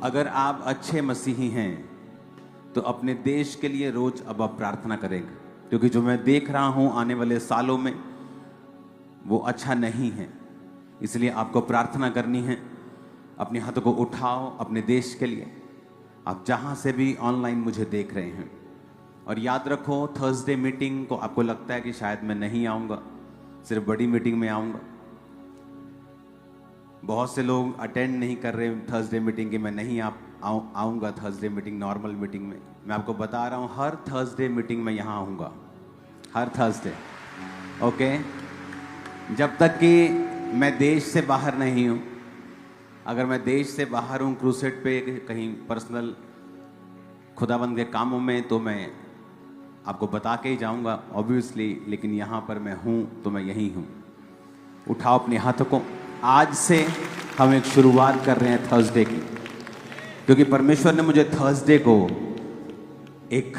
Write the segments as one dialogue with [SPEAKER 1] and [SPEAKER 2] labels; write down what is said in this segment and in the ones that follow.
[SPEAKER 1] अगर आप अच्छे मसीही हैं तो अपने देश के लिए रोज अब आप प्रार्थना करेंगे, क्योंकि जो मैं देख रहा हूं आने वाले सालों में वो अच्छा नहीं है। इसलिए आपको प्रार्थना करनी है। अपने हाथों को उठाओ अपने देश के लिए, आप जहां से भी ऑनलाइन मुझे देख रहे हैं। और याद रखो, थर्सडे मीटिंग को आपको लगता है कि शायद मैं नहीं आऊँगा, सिर्फ बड़ी मीटिंग में आऊँगा। बहुत से लोग अटेंड नहीं कर रहे थर्सडे मीटिंग की, मैं नहीं आऊँगा थर्सडे मीटिंग, नॉर्मल मीटिंग में। मैं आपको बता रहा हूँ, हर थर्सडे मीटिंग में यहाँ आऊँगा, हर थर्सडे। ओके, जब तक कि मैं देश से बाहर नहीं हूँ। अगर मैं देश से बाहर हूँ क्रूसेड पे, कहीं पर्सनल खुदाबंद के कामों में, तो मैं आपको बता के ही जाऊँगा ऑब्वियसली, लेकिन यहाँ पर मैं हूँ तो मैं यहीं हूँ। उठाओ अपने हाथों को। आज से हम एक शुरुआत कर रहे हैं थर्सडे की, क्योंकि परमेश्वर ने मुझे थर्सडे को एक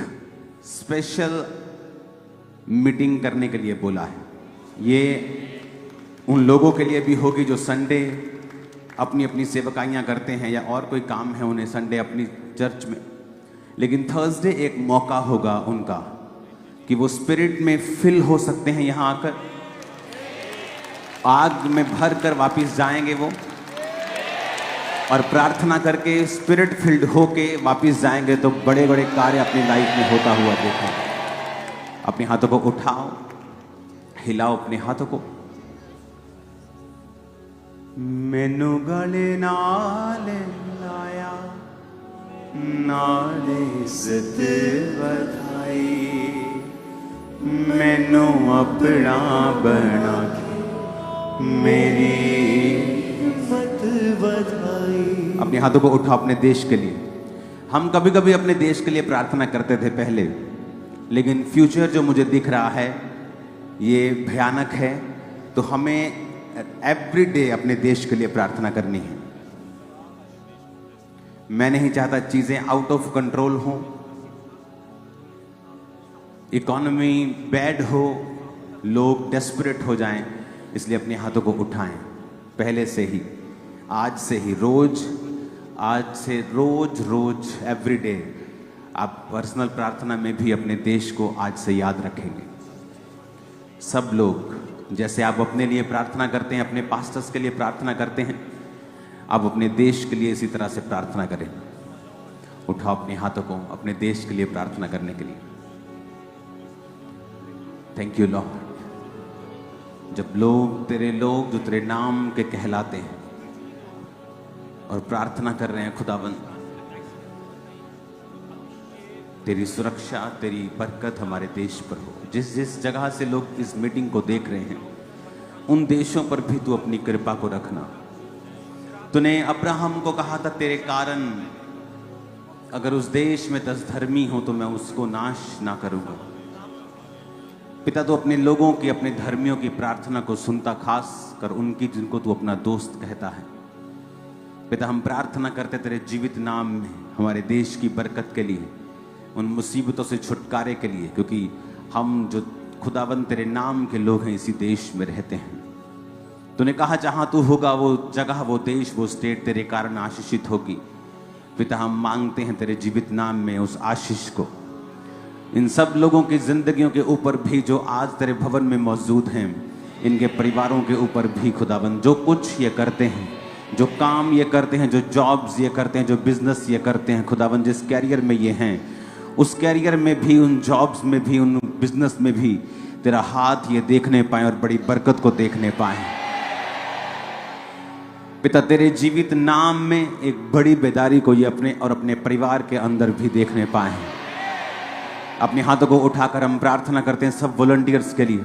[SPEAKER 1] स्पेशल मीटिंग करने के लिए बोला है। ये उन लोगों के लिए भी होगी जो संडे अपनी अपनी सेवकाइयाँ करते हैं या और कोई काम है उन्हें संडे अपनी चर्च में, लेकिन थर्सडे एक मौका होगा उनका कि वो स्पिरिट में फिल हो सकते हैं। यहाँ आकर आग में भर कर वापिस जाएंगे वो, और प्रार्थना करके स्पिरिट फिल्ड होके वापिस जाएंगे, तो बड़े बड़े कार्य अपनी लाइफ में होता हुआ देखेंगे। अपने हाथों को उठाओ, हिलाओ अपने हाथों को। मैनू गले नाल लाया, नाले इज्जत बधाई, मैनू अपना बना के मेरी हिम्मत बधाई। अपने हाथों को उठाओ अपने देश के लिए। हम कभी कभी अपने देश के लिए प्रार्थना करते थे पहले, लेकिन फ्यूचर जो मुझे दिख रहा है ये भयानक है। तो हमें एवरी डे अपने देश के लिए प्रार्थना करनी है। मैं नहीं चाहता चीजें आउट ऑफ कंट्रोल हो, इकोनॉमी बैड हो, लोग डेस्परेट हो जाएं। इसलिए अपने हाथों को उठाएं पहले से ही, आज से ही, आज से रोज एवरी डे आप पर्सनल प्रार्थना में भी अपने देश को आज से याद रखेंगे। सब लोग, जैसे आप अपने लिए प्रार्थना करते हैं, अपने पास्टर्स के लिए प्रार्थना करते हैं, आप अपने देश के लिए इसी तरह से प्रार्थना करें। उठाओ अपने हाथों को अपने देश के लिए प्रार्थना करने के लिए। Thank you Lord. जब तेरे लोग जो तेरे नाम के कहलाते हैं और प्रार्थना कर रहे हैं, खुदाबंद तेरी सुरक्षा, तेरी बरकत हमारे देश पर हो। जिस जिस जगह से लोग इस मीटिंग को देख रहे हैं, उन देशों पर भी तू अपनी कृपा को रखना। तूने अब्राहम को कहा था, तेरे कारण अगर उस देश में 10 धर्मी हो तो मैं उसको नाश ना करूंगा। पिता, तो अपने लोगों की, अपने धर्मियों की प्रार्थना को सुनता, खास कर उनकी जिनको तू अपना दोस्त कहता है। पिता, हम प्रार्थना करते तेरे जीवित नाम में हमारे देश की बरकत के लिए, उन मुसीबतों से छुटकारे के लिए, क्योंकि हम जो खुदावंद तेरे नाम के लोग हैं इसी देश में रहते हैं। तूने कहा जहां तू होगा वो जगह, वो देश, वो स्टेट तेरे कारण आशीषित होगी। पिता, हम मांगते हैं तेरे जीवित नाम में उस आशीष को इन सब लोगों की जिंदगियों के ऊपर भी जो आज तेरे भवन में मौजूद हैं, इनके परिवारों के ऊपर भी खुदाबंद, जो कुछ ये करते हैं, जो काम ये करते हैं, जो जॉब्स ये करते हैं, जो बिजनेस ये करते हैं, खुदाबंद जिस कैरियर में ये हैं, उस कैरियर में भी, उन जॉब्स में भी, उन बिजनेस में भी तेरा हाथ ये देखने पाए और बड़ी बरकत को देखने पाए। पिता, तेरे जीवित नाम में एक बड़ी बेदारी को ये अपने और अपने परिवार के अंदर भी देखने पाए। अपने हाथों को उठाकर हम प्रार्थना करते हैं सब वॉलंटियर्स के लिए,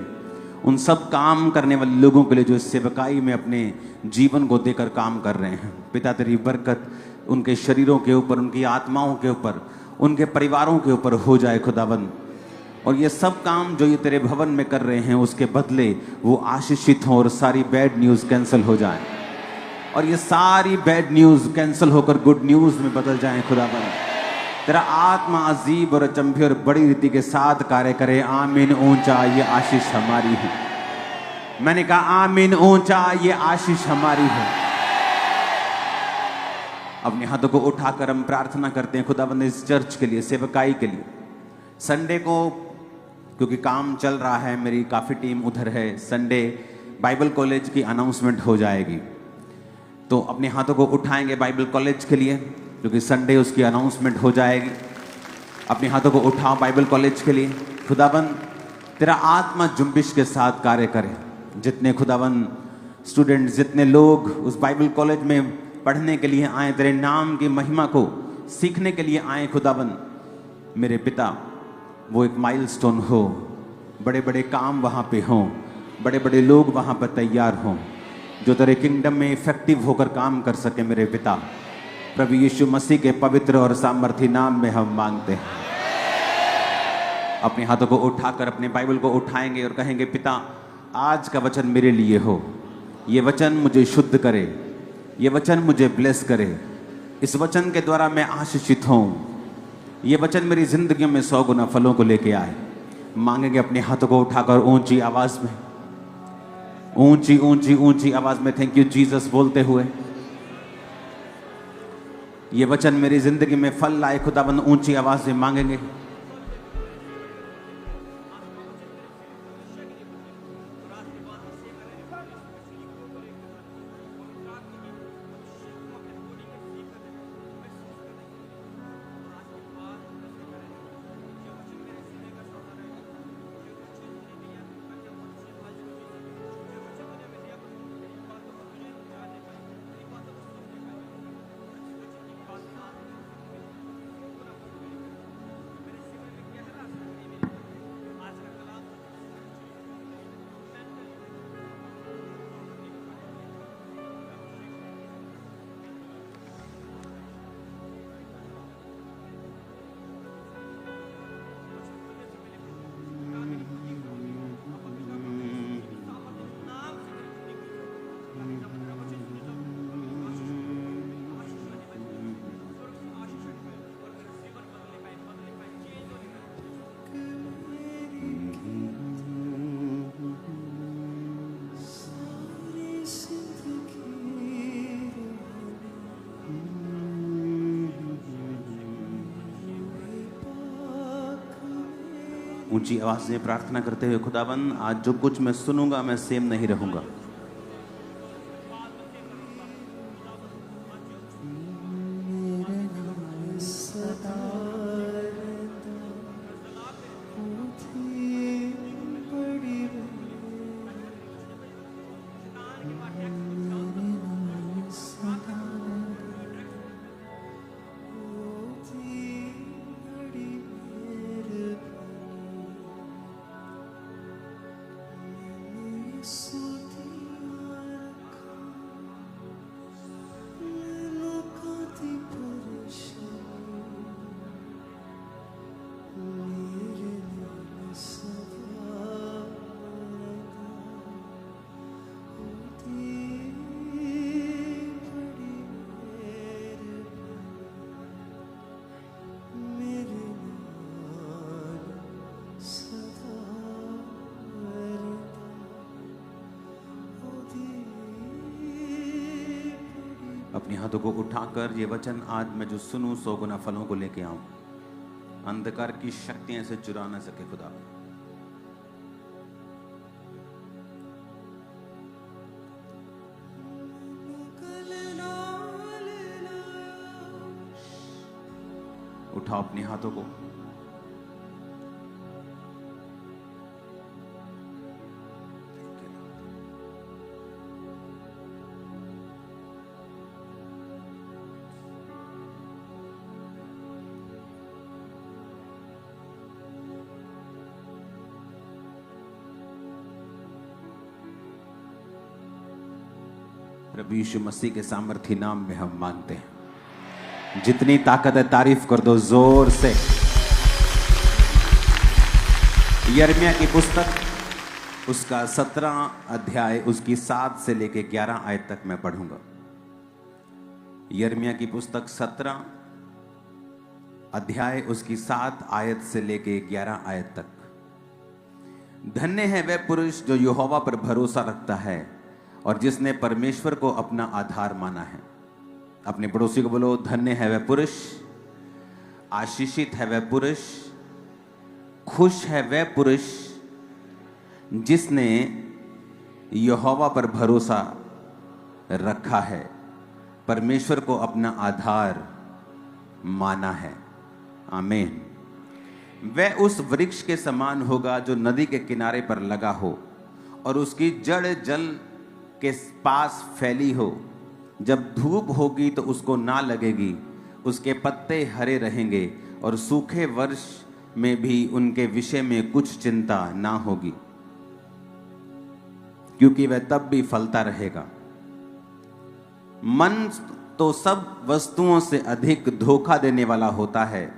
[SPEAKER 1] उन सब काम करने वाले लोगों के लिए जो इस सेवकाई में अपने जीवन को देकर काम कर रहे हैं। पिता, तेरी बरकत उनके शरीरों के ऊपर, उनकी आत्माओं के ऊपर, उनके परिवारों के ऊपर हो जाए खुदावंद। और ये सब काम जो ये तेरे भवन में कर रहे हैं, उसके बदले वो आशीषित हों और सारी बैड न्यूज़ कैंसिल हो जाए, और ये सारी बैड न्यूज़ कैंसिल होकर गुड न्यूज़ में बदल जाए खुदावंद। तेरा आत्मा अजीब और अचंभे और बड़ी रीति के साथ कार्य करे। आमीन। ऊंचा ये आशीष हमारी है। मैंने कहा आमीन, ऊंचा ये आशीष हमारी है। अपने हाथों को उठाकर हम प्रार्थना करते हैं खुदाबंद इस चर्च के लिए, सेवकाई के लिए। संडे को क्योंकि काम चल रहा है, मेरी काफ़ी टीम उधर है, संडे बाइबल कॉलेज की अनाउंसमेंट हो जाएगी, तो अपने हाथों को उठाएंगे बाइबल कॉलेज के लिए, क्योंकि संडे उसकी अनाउंसमेंट हो जाएगी। अपने हाथों को उठाओ बाइबल कॉलेज के लिए। खुदाबंद तेरा आत्मा जुम्बिश के साथ कार्य करे। जितने खुदाबंद स्टूडेंट, जितने लोग उस बाइबल कॉलेज में पढ़ने के लिए आए, तेरे नाम की महिमा को सीखने के लिए आए, खुदाबंद मेरे पिता वो एक माइलस्टोन हो, बड़े बड़े काम वहाँ पे हों, बड़े बड़े लोग वहाँ पर तैयार हों जो तेरे किंगडम में इफेक्टिव होकर काम कर सके। मेरे पिता प्रभु यीशु मसीह के पवित्र और सामर्थी नाम में हम मांगते हैं। अपने हाथों को उठाकर अपने बाइबल को उठाएंगे और कहेंगे, पिता आज का वचन मेरे लिए हो, ये वचन मुझे शुद्ध करे, ये वचन मुझे ब्लेस करे, इस वचन के द्वारा मैं आशीषित हूँ, ये वचन मेरी जिंदगी में 100 गुना फलों को लेके आए। मांगेंगे अपने हाथों को उठाकर ऊंची आवाज में, ऊंची ऊंची ऊंची आवाज में थैंक यू जीसस बोलते हुए, ये वचन मेरी जिंदगी में फल लाए। खुदाबंद ऊंची आवाज से मांगेंगे। ऊंची आवाज से प्रार्थना करते हुए, खुदाबंद आज जो कुछ मैं सुनूंगा मैं सेम नहीं रहूंगा। अपने हाथों को उठाकर ये वचन आज मैं जो सुनूं 100 गुना फलों को लेके आऊं। अंधकार की शक्तियां इसे चुरा ना सके खुदा। उठाओ अपने हाथों को। प्रभु यीशु मसीह के सामर्थी नाम में हम मांगते हैं। जितनी ताकत है तारीफ कर दो जोर से। यिर्मयाह की पुस्तक उसका 17 अध्याय उसकी 7 से लेके 11 आयत तक मैं पढ़ूंगा। यिर्मयाह की पुस्तक 17 अध्याय उसकी 7 आयत से लेके 11 आयत तक। धन्य है वह पुरुष जो यहोवा पर भरोसा रखता है और जिसने परमेश्वर को अपना आधार माना है। अपने पड़ोसी को बोलो, धन्य है वह पुरुष, आशीषित है वह पुरुष, खुश है वह पुरुष जिसने यहोवा पर भरोसा रखा है, परमेश्वर को अपना आधार माना है। आमीन। वह उस वृक्ष के समान होगा जो नदी के किनारे पर लगा हो और उसकी जड़ जल के पास फैली हो। जब धूप होगी तो उसको ना लगेगी, उसके पत्ते हरे रहेंगे और सूखे वर्ष में भी उनके विषय में कुछ चिंता ना होगी, क्योंकि वह तब भी फलता रहेगा। मन तो सब वस्तुओं से अधिक धोखा देने वाला होता है।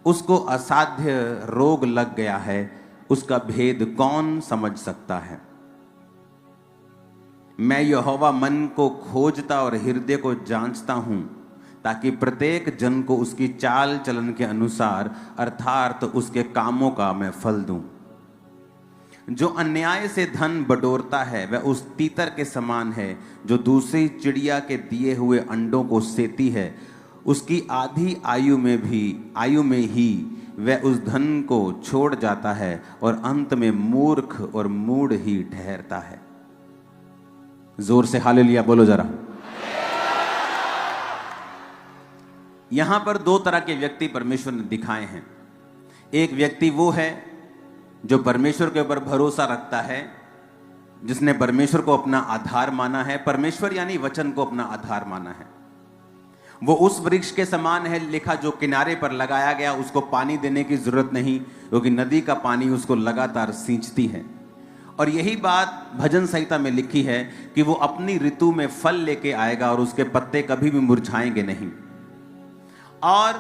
[SPEAKER 1] उसको असाध्य रोग लग गया है, उसका भेद कौन समझ सकता है। मैं यहोवा मन को खोजता और हृदय को जांचता हूं, ताकि प्रत्येक जन को उसकी चाल चलन के अनुसार अर्थात उसके कामों का मैं फल दूं। जो अन्याय से धन बटोरता है वह उस तीतर के समान है जो दूसरी चिड़िया के दिए हुए अंडों को सेती है। उसकी आधी आयु में ही वह उस धन को छोड़ जाता है और अंत में मूर्ख और मूढ़ ही ठहरता है। जोर से हालेलुया बोलो जरा। यहां पर दो तरह के व्यक्ति परमेश्वर ने दिखाए हैं। एक व्यक्ति वो है जो परमेश्वर के ऊपर भरोसा रखता है, जिसने परमेश्वर को अपना आधार माना है, परमेश्वर यानी वचन को अपना आधार माना है। वो उस वृक्ष के समान है लिखा जो किनारे पर लगाया गया, उसको पानी देने की जरूरत नहीं, क्योंकि नदी का पानी उसको लगातार सींचती है। और यही बात भजन संहिता में लिखी है कि वो अपनी ऋतु में फल लेके आएगा और उसके पत्ते कभी भी मुरझाएंगे नहीं। और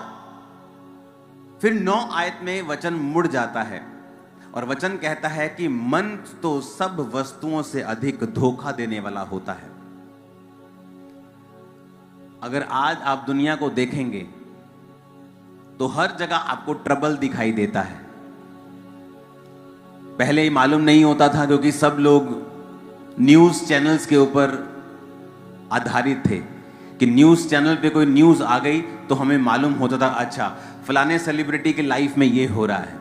[SPEAKER 1] फिर 9 आयत में वचन मुड़ जाता है और वचन कहता है कि मन तो सब वस्तुओं से अधिक धोखा देने वाला होता है। अगर आज आप दुनिया को देखेंगे तो हर जगह आपको ट्रबल दिखाई देता है। पहले ही मालूम नहीं होता था, क्योंकि सब लोग न्यूज चैनल्स के ऊपर आधारित थे कि न्यूज चैनल पे कोई न्यूज आ गई तो हमें मालूम होता था, अच्छा फलाने सेलिब्रिटी की लाइफ में ये हो रहा है।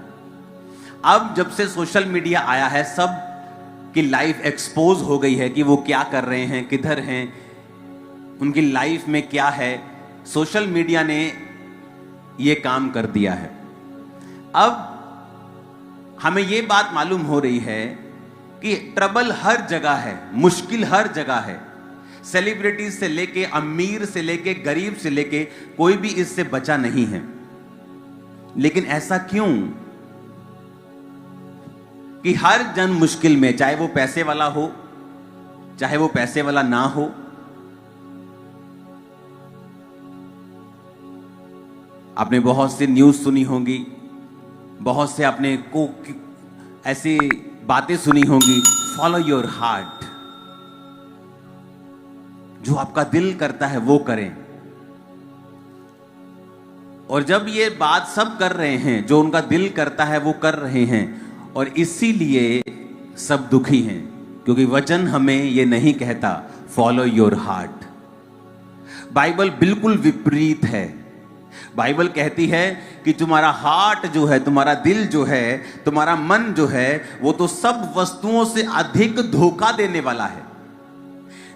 [SPEAKER 1] अब जब से सोशल मीडिया आया है, सब की लाइफ एक्सपोज हो गई है कि वो क्या कर रहे हैं, किधर हैं, उनकी लाइफ में क्या है। सोशल मीडिया ने ये काम कर दिया है। अब हमें ये बात मालूम हो रही है कि ट्रबल हर जगह है, मुश्किल हर जगह है। सेलिब्रिटी से लेके अमीर से लेके गरीब से लेके कोई भी इससे बचा नहीं है। लेकिन ऐसा क्यों कि हर जन मुश्किल में, चाहे वो पैसे वाला हो चाहे वो पैसे वाला ना हो। आपने बहुत सी न्यूज सुनी होगी, बहुत से आपने को ऐसी बातें सुनी होंगी, फॉलो योर हार्ट, जो आपका दिल करता है वो करें। और जब ये बात सब कर रहे हैं, जो उनका दिल करता है वो कर रहे हैं, और इसीलिए सब दुखी हैं, क्योंकि वचन हमें ये नहीं कहता फॉलो योर हार्ट। बाइबल बिल्कुल विपरीत है। बाइबल कहती है कि तुम्हारा हार्ट जो है, तुम्हारा दिल जो है, तुम्हारा मन जो है, वो तो सब वस्तुओं से अधिक धोखा देने वाला है।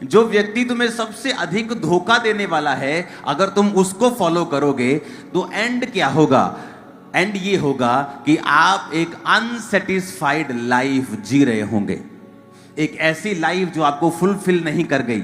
[SPEAKER 1] जो व्यक्ति तुम्हें सबसे अधिक धोखा देने वाला है, अगर तुम उसको फॉलो करोगे तो एंड क्या होगा? एंड ये होगा कि आप एक अनसेटिस्फाइड लाइफ जी रहे होंगे। एक ऐसी लाइफ जो आपको फुलफिल नहीं कर गई,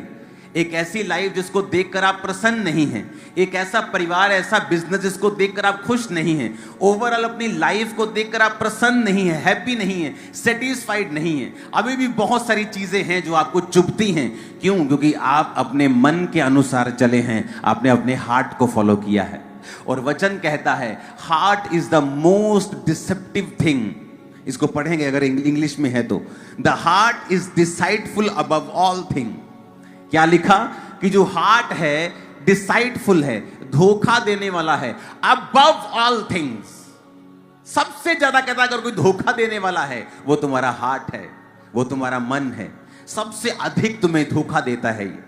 [SPEAKER 1] एक ऐसी लाइफ जिसको देखकर आप प्रसन्न नहीं हैं, एक ऐसा परिवार, ऐसा बिजनेस जिसको देखकर आप खुश नहीं हैं, ओवरऑल अपनी लाइफ को देखकर आप प्रसन्न नहीं हैं, हैप्पी नहीं हैं, सेटिस्फाइड नहीं हैं। अभी भी बहुत सारी चीजें हैं जो आपको चुभती हैं। क्यों? क्योंकि आप अपने मन के अनुसार चले हैं, आपने अपने हार्ट को फॉलो किया है। और वचन कहता है heart is the most deceptive thing. इसको पढ़ेंगे अगर इंग्लिश में है तो, the heart is deceitful above all thing. क्या लिखा? कि जो हार्ट है डिसाइडफुल है, धोखा देने वाला है, अबव ऑल थिंग्स। सबसे ज्यादा कहता है अगर कोई धोखा देने वाला है वो तुम्हारा हार्ट है, वो तुम्हारा मन है। सबसे अधिक तुम्हें धोखा देता है ये।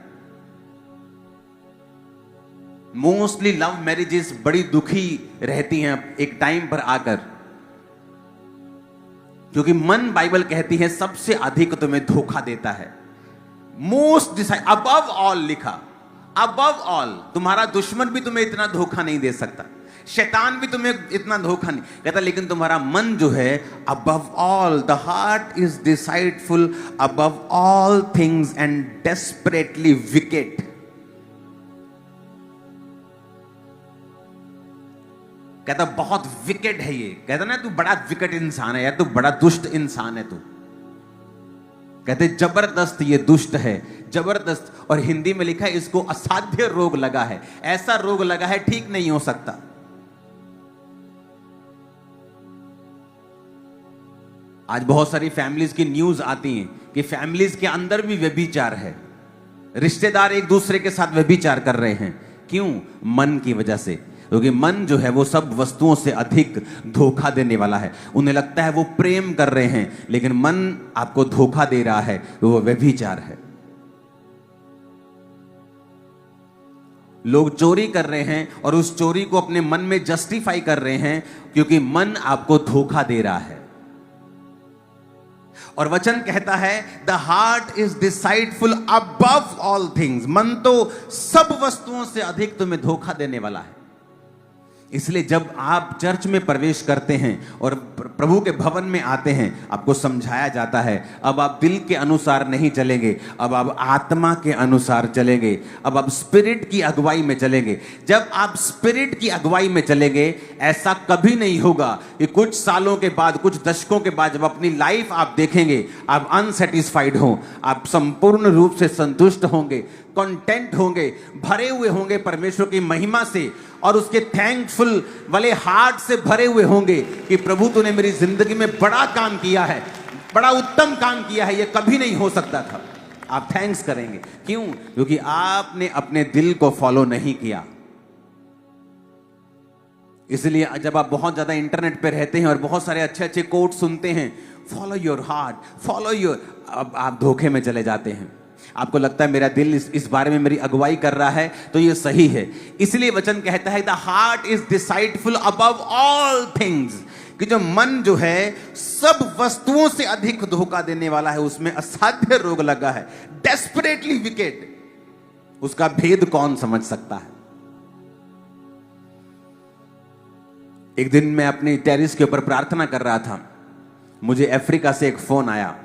[SPEAKER 1] मोस्टली लव मैरिजेस बड़ी दुखी रहती हैं एक टाइम पर आकर, क्योंकि मन, बाइबल कहती है, सबसे अधिक तुम्हें धोखा देता है। मोस्ट डिसाइड, अबव ऑल लिखा, अबव ऑल। तुम्हारा दुश्मन भी तुम्हें इतना धोखा नहीं दे सकता, शैतान भी तुम्हें इतना धोखा नहीं कहता, लेकिन तुम्हारा मन जो है, above all, the heart is deceitful above all things and desperately wicked. कहता बहुत विकेट है ये, कहता ना तू बड़ा विकेट इंसान है यार, तू बड़ा दुष्ट इंसान है तू। कहते जबरदस्त ये दुष्ट है, जबरदस्त। और हिंदी में लिखा है इसको असाध्य रोग लगा है, ऐसा रोग लगा है ठीक नहीं हो सकता। आज बहुत सारी फैमिलीज की न्यूज आती हैं कि फैमिलीज के अंदर भी व्यभिचार है, रिश्तेदार एक दूसरे के साथ व्यभिचार कर रहे हैं। क्यों? मन की वजह से, क्योंकि मन जो है वो सब वस्तुओं से अधिक धोखा देने वाला है। उन्हें लगता है वो प्रेम कर रहे हैं, लेकिन मन आपको धोखा दे रहा है, वो व्यभिचार है। लोग चोरी कर रहे हैं और उस चोरी को अपने मन में जस्टिफाई कर रहे हैं, क्योंकि मन आपको धोखा दे रहा है। और वचन कहता है the heart is deceitful above all things. मन तो सब वस्तुओं से अधिक तुम्हें धोखा देने वाला है। इसलिए जब आप चर्च में प्रवेश करते हैं और प्रभु के भवन में आते हैं, आपको समझाया जाता है अब आप दिल के अनुसार नहीं चलेंगे, अब आप आत्मा के अनुसार चलेंगे, अब आप स्पिरिट की अगुवाई में चलेंगे। जब आप स्पिरिट की अगुवाई में चलेंगे, ऐसा कभी नहीं होगा कि कुछ सालों के बाद, कुछ दशकों के बाद जब अपनी लाइफ आप देखेंगे, आप अनसेटिस्फाइड हो। आप संपूर्ण रूप से संतुष्ट होंगे, कंटेंट होंगे, भरे हुए होंगे परमेश्वर की महिमा से, और उसके थैंकफुल वाले हार्ट से भरे हुए होंगे कि प्रभु तूने मेरी जिंदगी में बड़ा काम किया है, बड़ा उत्तम काम किया है, ये कभी नहीं हो सकता था। आप थैंक्स करेंगे। क्यों? क्योंकि आपने अपने दिल को फॉलो नहीं किया। इसलिए जब आप बहुत ज्यादा इंटरनेट पे रहते हैं और बहुत सारे अच्छे अच्छे कोट सुनते हैं, follow your heart, follow your, अब आप धोखे में चले जाते हैं। आपको लगता है मेरा दिल इस बारे में मेरी अगुवाई कर रहा है, तो ये सही है। इसलिए वचन कहता है the heart is deceitful above all things, कि जो मन जो है सब वस्तुओं से अधिक धोखा देने वाला है, उसमें असाध्य रोग लगा है, डेस्परेटली विकेट। उसका भेद कौन समझ सकता है? एक दिन मैं अपनी टेरिस के ऊपर प्रार्थना कर रहा था, मुझे अफ्रीका से एक फोन आया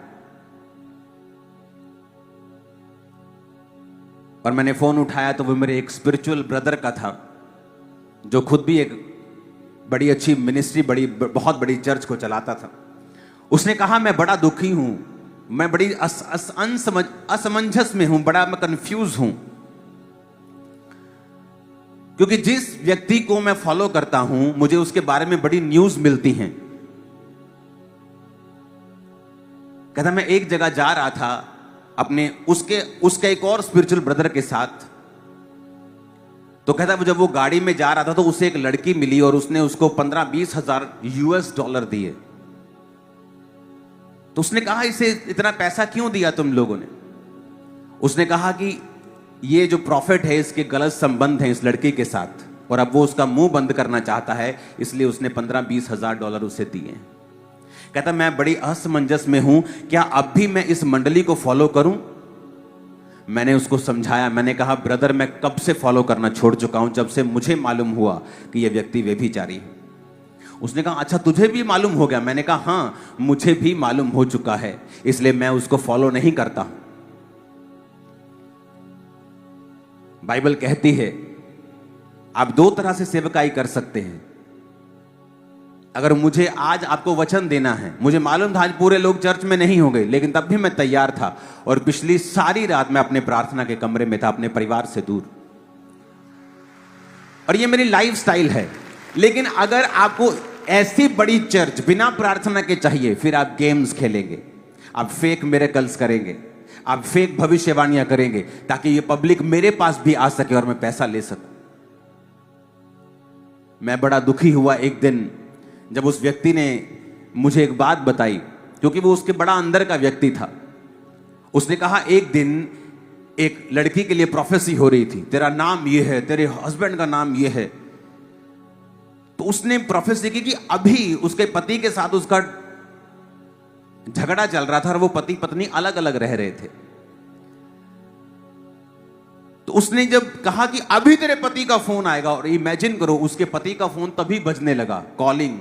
[SPEAKER 1] और मैंने फोन उठाया तो वो मेरे एक स्पिरिचुअल ब्रदर का था, जो खुद भी एक बड़ी अच्छी मिनिस्ट्री, बहुत बड़ी चर्च को चलाता था। उसने कहा मैं बड़ा दुखी हूं, मैं बड़ी असमंजस में हूं, बड़ा मैं कंफ्यूज हूं, क्योंकि जिस व्यक्ति को मैं फॉलो करता हूं मुझे उसके बारे में बड़ी न्यूज मिलती हैं। कहता मैं एक जगह जा रहा था अपने उसके एक और स्पिरिचुअल ब्रदर के साथ, तो कहता जब वो गाड़ी में जा रहा था तो उसे एक लड़की मिली और उसने उसको 15-20 हजार US$ दिए। तो उसने कहा इसे इतना पैसा क्यों दिया तुम लोगों ने? उसने कहा कि ये जो प्रॉफिट है इसके गलत संबंध है इस लड़की के साथ, और अब वो उसका मुंह बंद करना चाहता है, इसलिए उसने 15-20 हजार डॉलर उसे दिए। कहता मैं बड़ी असमंजस में हूं, क्या अब भी मैं इस मंडली को फॉलो करूं? मैंने उसको समझाया, मैंने कहा ब्रदर मैं कब से फॉलो करना छोड़ चुका हूं, जब से मुझे मालूम हुआ कि यह व्यक्ति व्यभिचारी है। उसने कहा अच्छा तुझे भी मालूम हो गया? मैंने कहा हां मुझे भी मालूम हो चुका है, इसलिए मैं उसको फॉलो नहीं करता हूं। बाइबल कहती है आप दो तरह से सेवकाई कर सकते हैं। अगर मुझे आज आपको वचन देना है, मुझे मालूम था आज पूरे लोग चर्च में नहीं होंगे, लेकिन तब भी मैं तैयार था, और पिछली सारी रात मैं अपने प्रार्थना के कमरे में था, अपने परिवार से दूर, और ये मेरी लाइफ स्टाइल है। लेकिन अगर आपको ऐसी बड़ी चर्च बिना प्रार्थना के चाहिए, फिर आप गेम्स खेलेंगे, आप फेक मिरेकल्स करेंगे, आप फेक भविष्यवाणियां करेंगे, ताकि ये पब्लिक मेरे पास भी आ सके और मैं पैसा ले सकूं। मैं बड़ा दुखी हुआ एक दिन जब उस व्यक्ति ने मुझे एक बात बताई, क्योंकि वो उसके बड़ा अंदर का व्यक्ति था। उसने कहा एक दिन एक लड़की के लिए प्रोफेसी हो रही थी, तेरा नाम ये है, तेरे हस्बैंड का नाम ये है। तो उसने प्रोफेसी की कि अभी उसके पति के साथ उसका झगड़ा चल रहा था और वो पति पत्नी अलग अलग रह रहे थे। तो उसने जब कहा कि अभी तेरे पति का फोन आएगा, और इमेजिन करो उसके पति का फोन तभी बजने लगा, कॉलिंग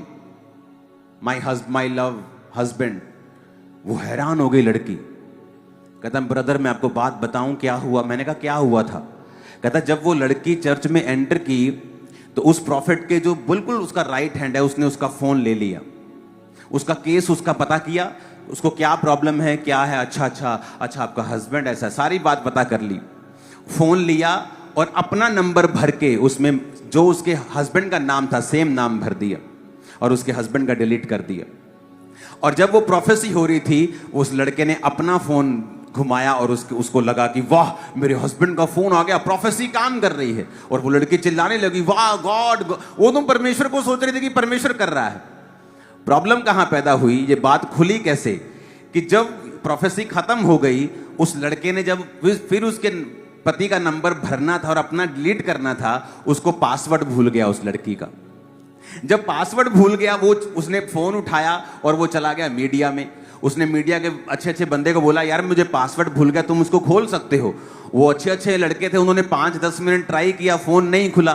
[SPEAKER 1] माई लव हस्बैंड। वो हैरान हो गई लड़की। कहता ब्रदर मैं आपको बात बताऊं क्या हुआ। मैंने कहा क्या हुआ था। कहता जब वो लड़की चर्च में एंटर की तो उस प्रॉफिट के जो बिल्कुल उसका राइट हैंड है उसने उसका फोन ले लिया, उसका केस उसका पता किया, उसको क्या प्रॉब्लम है क्या है, अच्छा आपका हस्बैंड ऐसा, सारी बात पता कर ली। फोन लिया और अपना नंबर भर के उसमें जो उसके हस्बैंड का नाम था सेम नाम भर दिया और उसके हस्बैंड का डिलीट कर दिया। और जब वो प्रोफेसी हो रही थी उस लड़के ने अपना फोन घुमाया और उसको लगा कि वाह मेरे हस्बैंड का फोन आ गया, प्रोफेसी काम कर रही है। और वो लड़की चिल्लाने लगी वाह गॉड। वो तो परमेश्वर को सोच रही थी कि परमेश्वर कर रहा है। प्रॉब्लम कहां पैदा हुई, ये बात खुली कैसे कि जब प्रोफेसी खत्म हो गई उस लड़के ने जब फिर उसके पति का नंबर भरना था और अपना डिलीट करना था, उसको पासवर्ड भूल गया उस लड़की का। जब पासवर्ड भूल गया वो उसने फोन उठाया और वो चला गया मीडिया में। उसने मीडिया के अच्छे बंदे को बोला यार मुझे पासवर्ड भूल गया, तुम उसको खोल सकते हो। वो अच्छे लड़के थे, उन्होंने 5-10 मिनट ट्राई किया, फोन नहीं खुला,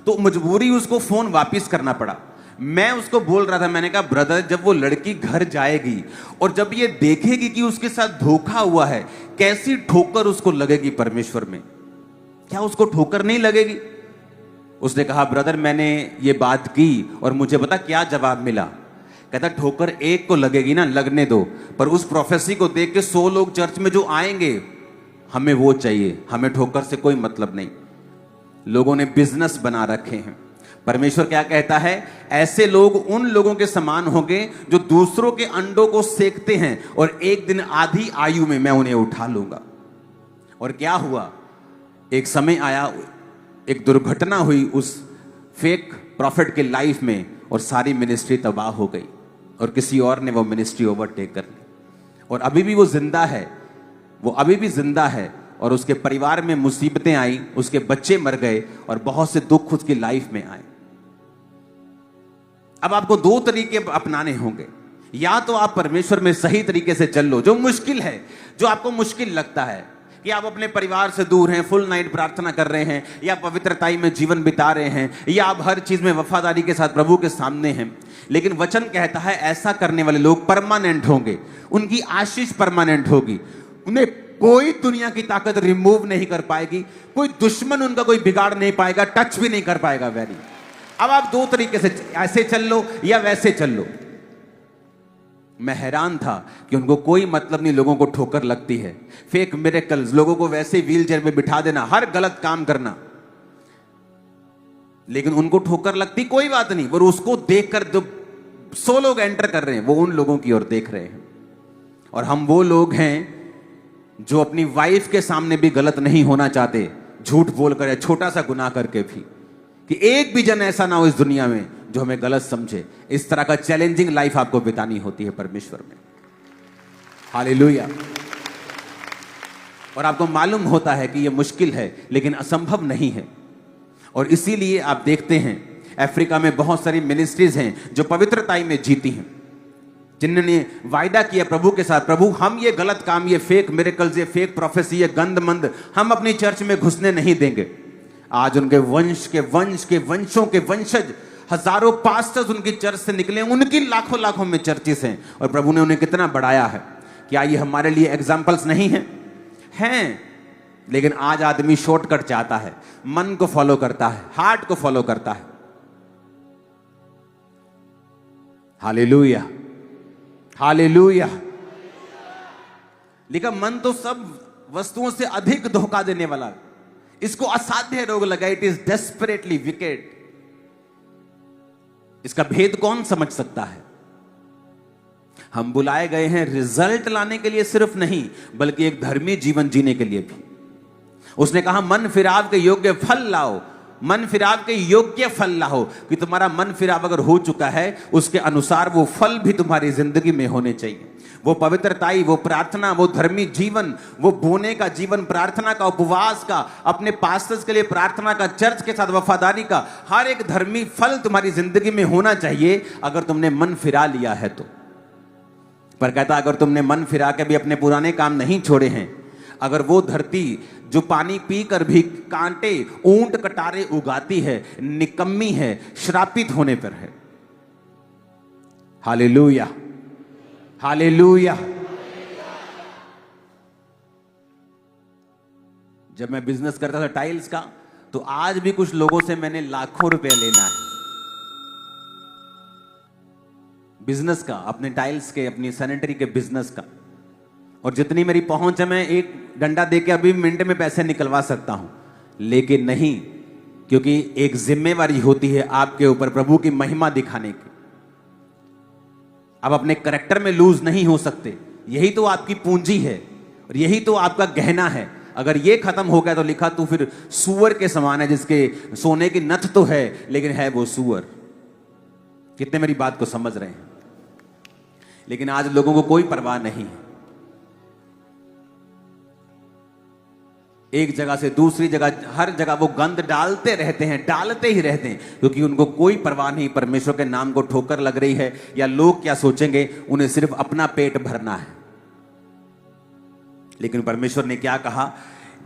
[SPEAKER 1] तो मजबूरी उसको फोन वापस करना पड़ा। मैं उसको बोल रहा था, मैंने कहा ब्रदर जब वो लड़की घर जाएगी और जब ये देखेगी कि उसके साथ धोखा हुआ है, कैसी ठोकर उसको लगेगी परमेश्वर में, क्या उसको ठोकर नहीं लगेगी। उसने कहा ब्रदर मैंने ये बात की और मुझे पता क्या जवाब मिला। कहता ठोकर एक को लगेगी ना, लगने दो, पर उस प्रोफेसी को देख के 100 लोग चर्च में जो आएंगे हमें वो चाहिए, हमें ठोकर से कोई मतलब नहीं। लोगों ने बिजनेस बना रखे हैं। परमेश्वर क्या कहता है, ऐसे लोग उन लोगों के समान होंगे जो दूसरों के अंडों को सेकते हैं और एक दिन आधी आयु में मैं उन्हें उठा लूंगा। और क्या हुआ, एक समय आया, एक दुर्घटना हुई उस फेक प्रॉफिट के लाइफ में और सारी मिनिस्ट्री तबाह हो गई और किसी और ने वो मिनिस्ट्री ओवरटेक कर ली। और अभी भी वो जिंदा है, वो अभी भी जिंदा है और उसके परिवार में मुसीबतें आई, उसके बच्चे मर गए और बहुत से दुख उसकी लाइफ में आए। अब आपको 2 तरीके अपनाने होंगे, या तो आप परमेश्वर में सही तरीके से चल लो, जो मुश्किल है, जो आपको मुश्किल लगता है कि आप अपने परिवार से दूर हैं, फुल नाइट प्रार्थना कर रहे हैं, या पवित्रताई में जीवन बिता रहे हैं, या आप हर चीज में वफादारी के साथ प्रभु के सामने हैं। लेकिन वचन कहता है ऐसा करने वाले लोग परमानेंट होंगे, उनकी आशीष परमानेंट होगी, उन्हें कोई दुनिया की ताकत रिमूव नहीं कर पाएगी, कोई दुश्मन उनका कोई बिगाड़ नहीं पाएगा, टच भी नहीं कर पाएगा। वेरी अब आप 2 तरीके से, ऐसे चल लो या वैसे चल लो। मैं हैरान था कि उनको कोई मतलब नहीं, लोगों को ठोकर लगती है, फेक मिरेकल्स, लोगों को वैसे व्हील चेयर में बिठा देना, हर गलत काम करना, लेकिन उनको ठोकर लगती कोई बात नहीं। पर उसको देखकर जो 100 लोग एंटर कर रहे हैं वो उन लोगों की ओर देख रहे हैं। और हम वो लोग हैं जो अपनी वाइफ के सामने भी गलत नहीं होना चाहते, झूठ बोलकर या छोटा सा गुनाह करके भी, कि एक भी जन ऐसा ना हो इस दुनिया में जो हमें गलत समझे। इस तरह का चैलेंजिंग लाइफ आपको बितानी होती है परमेश्वर में। हालेलुया। और आपको मालूम होता है कि यह मुश्किल है लेकिन असंभव नहीं है। और इसीलिए आप देखते हैं अफ्रीका में बहुत सारी मिनिस्ट्रीज हैं जो पवित्रताई में जीती हैं, जिन्होंने वायदा किया प्रभु के साथ, प्रभु हम ये गलत काम, ये फेक मिरेकल्स, ये फेक प्रोफेसी, ये गंदमंद हम अपनी चर्च में घुसने नहीं देंगे। आज उनके वंश के वंशों के वंशज, हजारों पास्टर्स उनकी चर्च से निकले, उनकी लाखों में चर्चेस हैं और प्रभु ने उन्हें कितना बढ़ाया है। क्या ये हमारे लिए एग्जाम्पल्स नहीं हैं? हैं। लेकिन आज आदमी शॉर्टकट चाहता है, मन को फॉलो करता है, हार्ट को फॉलो करता है। Hallelujah, hallelujah. लेकिन मन तो सब वस्तुओं से अधिक धोखा देने वाला, इसको असाध्य रोग लगा, इट इज डेस्परेटली विकेड। इसका भेद कौन समझ सकता है? हम बुलाए गए हैं रिजल्ट लाने के लिए सिर्फ नहीं, बल्कि एक धर्मी जीवन जीने के लिए भी। उसने कहा मन फिराव के योग्य फल लाओ, मन फिराव के योग्य फल लाओ, कि तुम्हारा मन फिराव अगर हो चुका है उसके अनुसार वो फल भी तुम्हारी जिंदगी में होने चाहिए। वो पवित्रताई, वो प्रार्थना, वो धर्मी जीवन, वो बोने का जीवन, प्रार्थना का, उपवास का, अपने पास्टर्स के लिए प्रार्थना का, चर्च के साथ वफादारी का, हर एक धर्मी फल तुम्हारी जिंदगी में होना चाहिए अगर तुमने मन फिरा लिया है तो। पर कहता अगर तुमने मन फिरा के भी अपने पुराने काम नहीं छोड़े हैं, अगर वो धरती जो पानी पीकर भी कांटे ऊंट कटारे उगाती है निकम्मी है, श्रापित होने पर है। Hallelujah, hallelujah. जब मैं बिजनेस करता था टाइल्स का, तो आज भी कुछ लोगों से मैंने लाखों रुपए लेना है बिजनेस का, अपने टाइल्स के, अपनी सैनिटरी के बिजनेस का। और जितनी मेरी पहुंच है मैं एक डंडा देके अभी मिनट में पैसे निकलवा सकता हूं, लेकिन नहीं, क्योंकि एक जिम्मेवारी होती है आपके ऊपर प्रभु की महिमा दिखाने की। आप अपने करैक्टर में लूज नहीं हो सकते। यही तो आपकी पूंजी है और यही तो आपका गहना है। अगर ये खत्म हो गया तो लिखा तू फिर सूअर के समान है, जिसके सोने की नथ तो है लेकिन है वो सूअर। कितने मेरी बात को समझ रहे हैं? लेकिन आज लोगों को कोई परवाह नहीं है। एक जगह से दूसरी जगह, हर जगह वो गंद डालते रहते हैं, डालते ही रहते हैं, क्योंकि उनको कोई परवाह नहीं परमेश्वर के नाम को ठोकर लग रही है या लोग क्या सोचेंगे। उन्हें सिर्फ अपना पेट भरना है। लेकिन परमेश्वर ने क्या कहा?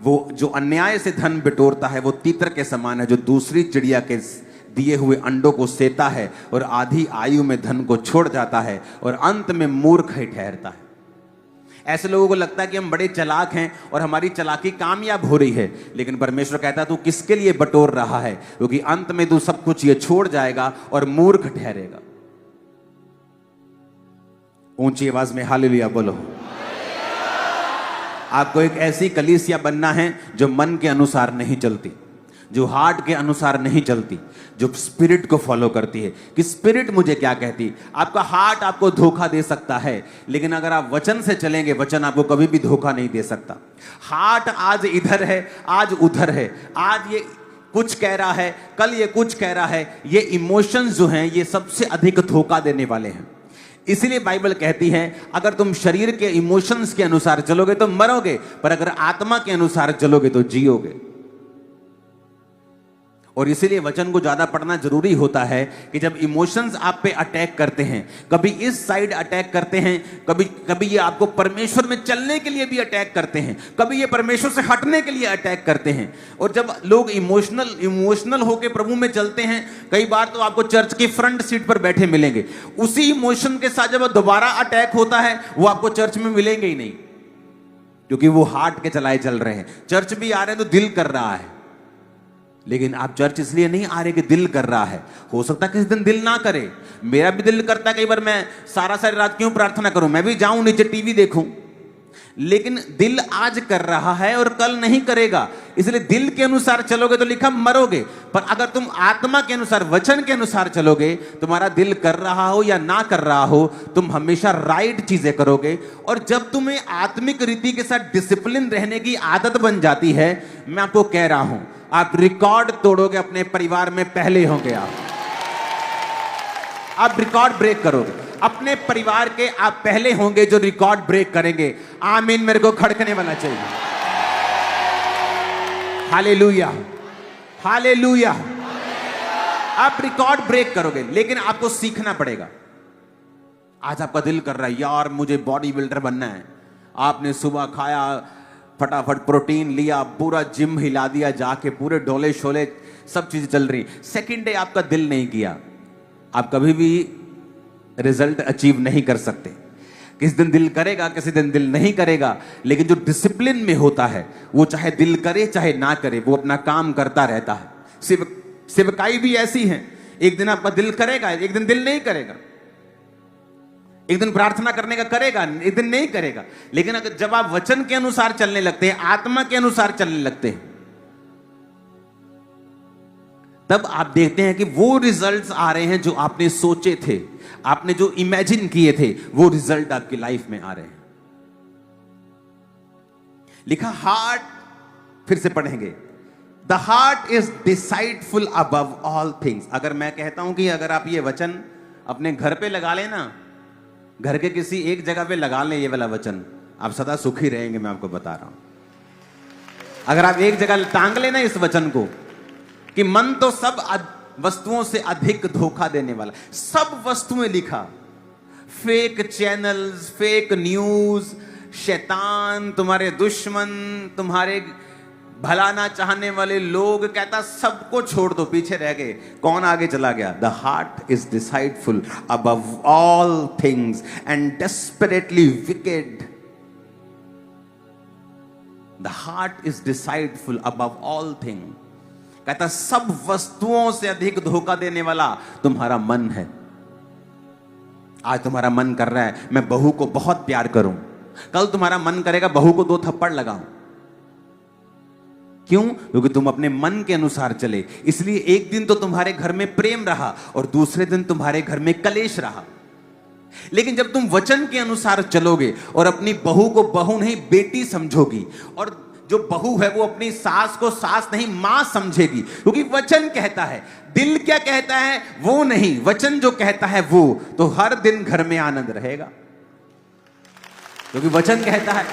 [SPEAKER 1] वो जो अन्याय से धन बिटोरता है वो तीतर के समान है, जो दूसरी चिड़िया के दिए हुए अंडों को सेता है और आधी आयु में धन को छोड़ जाता है और अंत में मूर्ख ही ठहरता है। ऐसे लोगों को लगता है कि हम बड़े चालाक हैं और हमारी चालाकी कामयाब हो रही है, लेकिन परमेश्वर कहता है तू किसके लिए बटोर रहा है, क्योंकि अंत में तू सब कुछ ये छोड़ जाएगा और मूर्ख ठहरेगा। ऊंची आवाज में हालेलुया बोलो। आपको एक ऐसी कलीसिया बनना है जो मन के अनुसार नहीं चलती, जो हार्ट के अनुसार नहीं चलती, जो स्पिरिट को फॉलो करती है कि स्पिरिट मुझे क्या कहती। आपका हार्ट आपको धोखा दे सकता है, लेकिन अगर आप वचन से चलेंगे, वचन आपको कभी भी धोखा नहीं दे सकता। हार्ट आज इधर है, आज उधर है, आज ये कुछ कह रहा है, कल ये कुछ कह रहा है। ये इमोशंस जो हैं ये सबसे अधिक धोखा देने वाले हैं। इसीलिए बाइबल कहती है अगर तुम शरीर के इमोशंस के अनुसार चलोगे तो मरोगे, पर अगर आत्मा के अनुसार चलोगे तो जियोगे। और इसीलिए वचन को ज्यादा पढ़ना जरूरी होता है कि जब इमोशंस आप पे अटैक करते हैं, कभी इस साइड अटैक करते हैं, कभी ये आपको परमेश्वर में चलने के लिए भी अटैक करते हैं, कभी ये परमेश्वर से हटने के लिए अटैक करते हैं। और जब लोग इमोशनल होकर प्रभु में चलते हैं, कई बार तो आपको चर्च की फ्रंट सीट पर बैठे मिलेंगे। उसी इमोशन के साथ जब दोबारा अटैक होता है वो आपको चर्च में मिलेंगे ही नहीं, क्योंकि वो हार्ट के चलाए चल रहे हैं। चर्च भी आ रहे हैं तो दिल कर रहा है, लेकिन आप चर्च इसलिए नहीं आ रहे कि दिल कर रहा है। हो सकता है किसी दिन दिल ना करे। मेरा भी दिल करता है कई बार मैं सारी रात क्यों प्रार्थना करूं, मैं भी जाऊं नीचे टीवी देखूं, लेकिन दिल आज कर रहा है और कल नहीं करेगा। इसलिए दिल के अनुसार चलोगे तो लिखा मरोगे, पर अगर तुम आत्मा के अनुसार, वचन के अनुसार चलोगे, तुम्हारा दिल कर रहा हो या ना कर रहा हो, तुम हमेशा राइट चीजें करोगे। और जब तुम्हें आत्मिक रीति के साथ डिसिप्लिन रहने की आदत बन जाती है, मैं आपको कह रहा हूं आप रिकॉर्ड तोड़ोगे अपने परिवार में, पहले होंगे आप रिकॉर्ड ब्रेक करोगे अपने परिवार के, आप पहले होंगे जो रिकॉर्ड ब्रेक करेंगे। आमीन मेरे को खड़कने वाला चाहिए। Hallelujah, hallelujah. आप रिकॉर्ड ब्रेक करोगे, लेकिन आपको सीखना पड़ेगा। आज आपका दिल कर रहा है यार मुझे बॉडी बिल्डर बनना है, आपने सुबह खाया, फटाफट प्रोटीन लिया, पूरा जिम हिला दिया जाके, पूरे डोले शोले सब चीजें चल रही। सेकंड डे आपका दिल नहीं किया, आप कभी भी रिजल्ट अचीव नहीं कर सकते। किसी दिन दिल करेगा, किसी दिन दिल नहीं करेगा, लेकिन जो डिसिप्लिन में होता है वो चाहे दिल करे चाहे ना करे, वो अपना काम करता रहता है। सेवकाई भी ऐसी है, एक दिन आपका दिल करेगा, एक दिन दिल नहीं करेगा, एक दिन प्रार्थना करने का करेगा, एक दिन नहीं करेगा। लेकिन अगर जब आप वचन के अनुसार चलने लगते हैं, आत्मा के अनुसार चलने लगते हैं, तब आप देखते हैं कि वो रिजल्ट्स आ रहे हैं जो आपने सोचे थे, आपने जो इमेजिन किए थे, वो रिजल्ट आपकी लाइफ में आ रहे हैं। लिखा हार्ट, फिर से पढ़ेंगे, the heart is deceitful above all things. अगर मैं कहता हूं कि अगर आप ये वचन अपने घर पे लगा लेना घर के किसी एक जगह पे लगा लें ये वाला वचन, आप सदा सुखी रहेंगे। मैं आपको बता रहा हूं, अगर आप एक जगह टांग लेना इस वचन को कि मन तो सब वस्तुओं से अधिक धोखा देने वाला। सब वस्तुएं लिखा, फेक चैनल्स, फेक न्यूज, शैतान, तुम्हारे दुश्मन, तुम्हारे भला ना चाहने वाले लोग, कहता सबको छोड़ दो, पीछे रह गए। कौन आगे चला गया? The heart is deceitful above all things and desperately wicked. The heart is deceitful above all thing. कहता सब वस्तुओं से अधिक धोखा देने वाला तुम्हारा मन है। आज तुम्हारा मन कर रहा है मैं बहू को बहुत प्यार करूं, कल तुम्हारा मन करेगा बहू को 2 थप्पड़ लगाऊं। क्यों? क्योंकि तुम अपने मन के अनुसार चले। इसलिए एक दिन तो तुम्हारे घर में प्रेम रहा और दूसरे दिन तुम्हारे घर में कलेश रहा। लेकिन जब तुम वचन के अनुसार चलोगे और अपनी बहू को बहू नहीं बेटी समझोगी, और जो बहू है वो अपनी सास को सास नहीं मां समझेगी, क्योंकि वचन कहता है, दिल क्या कहता है वो नहीं, वचन जो कहता है वो, तो हर दिन घर में आनंद रहेगा। क्योंकि वचन कहता है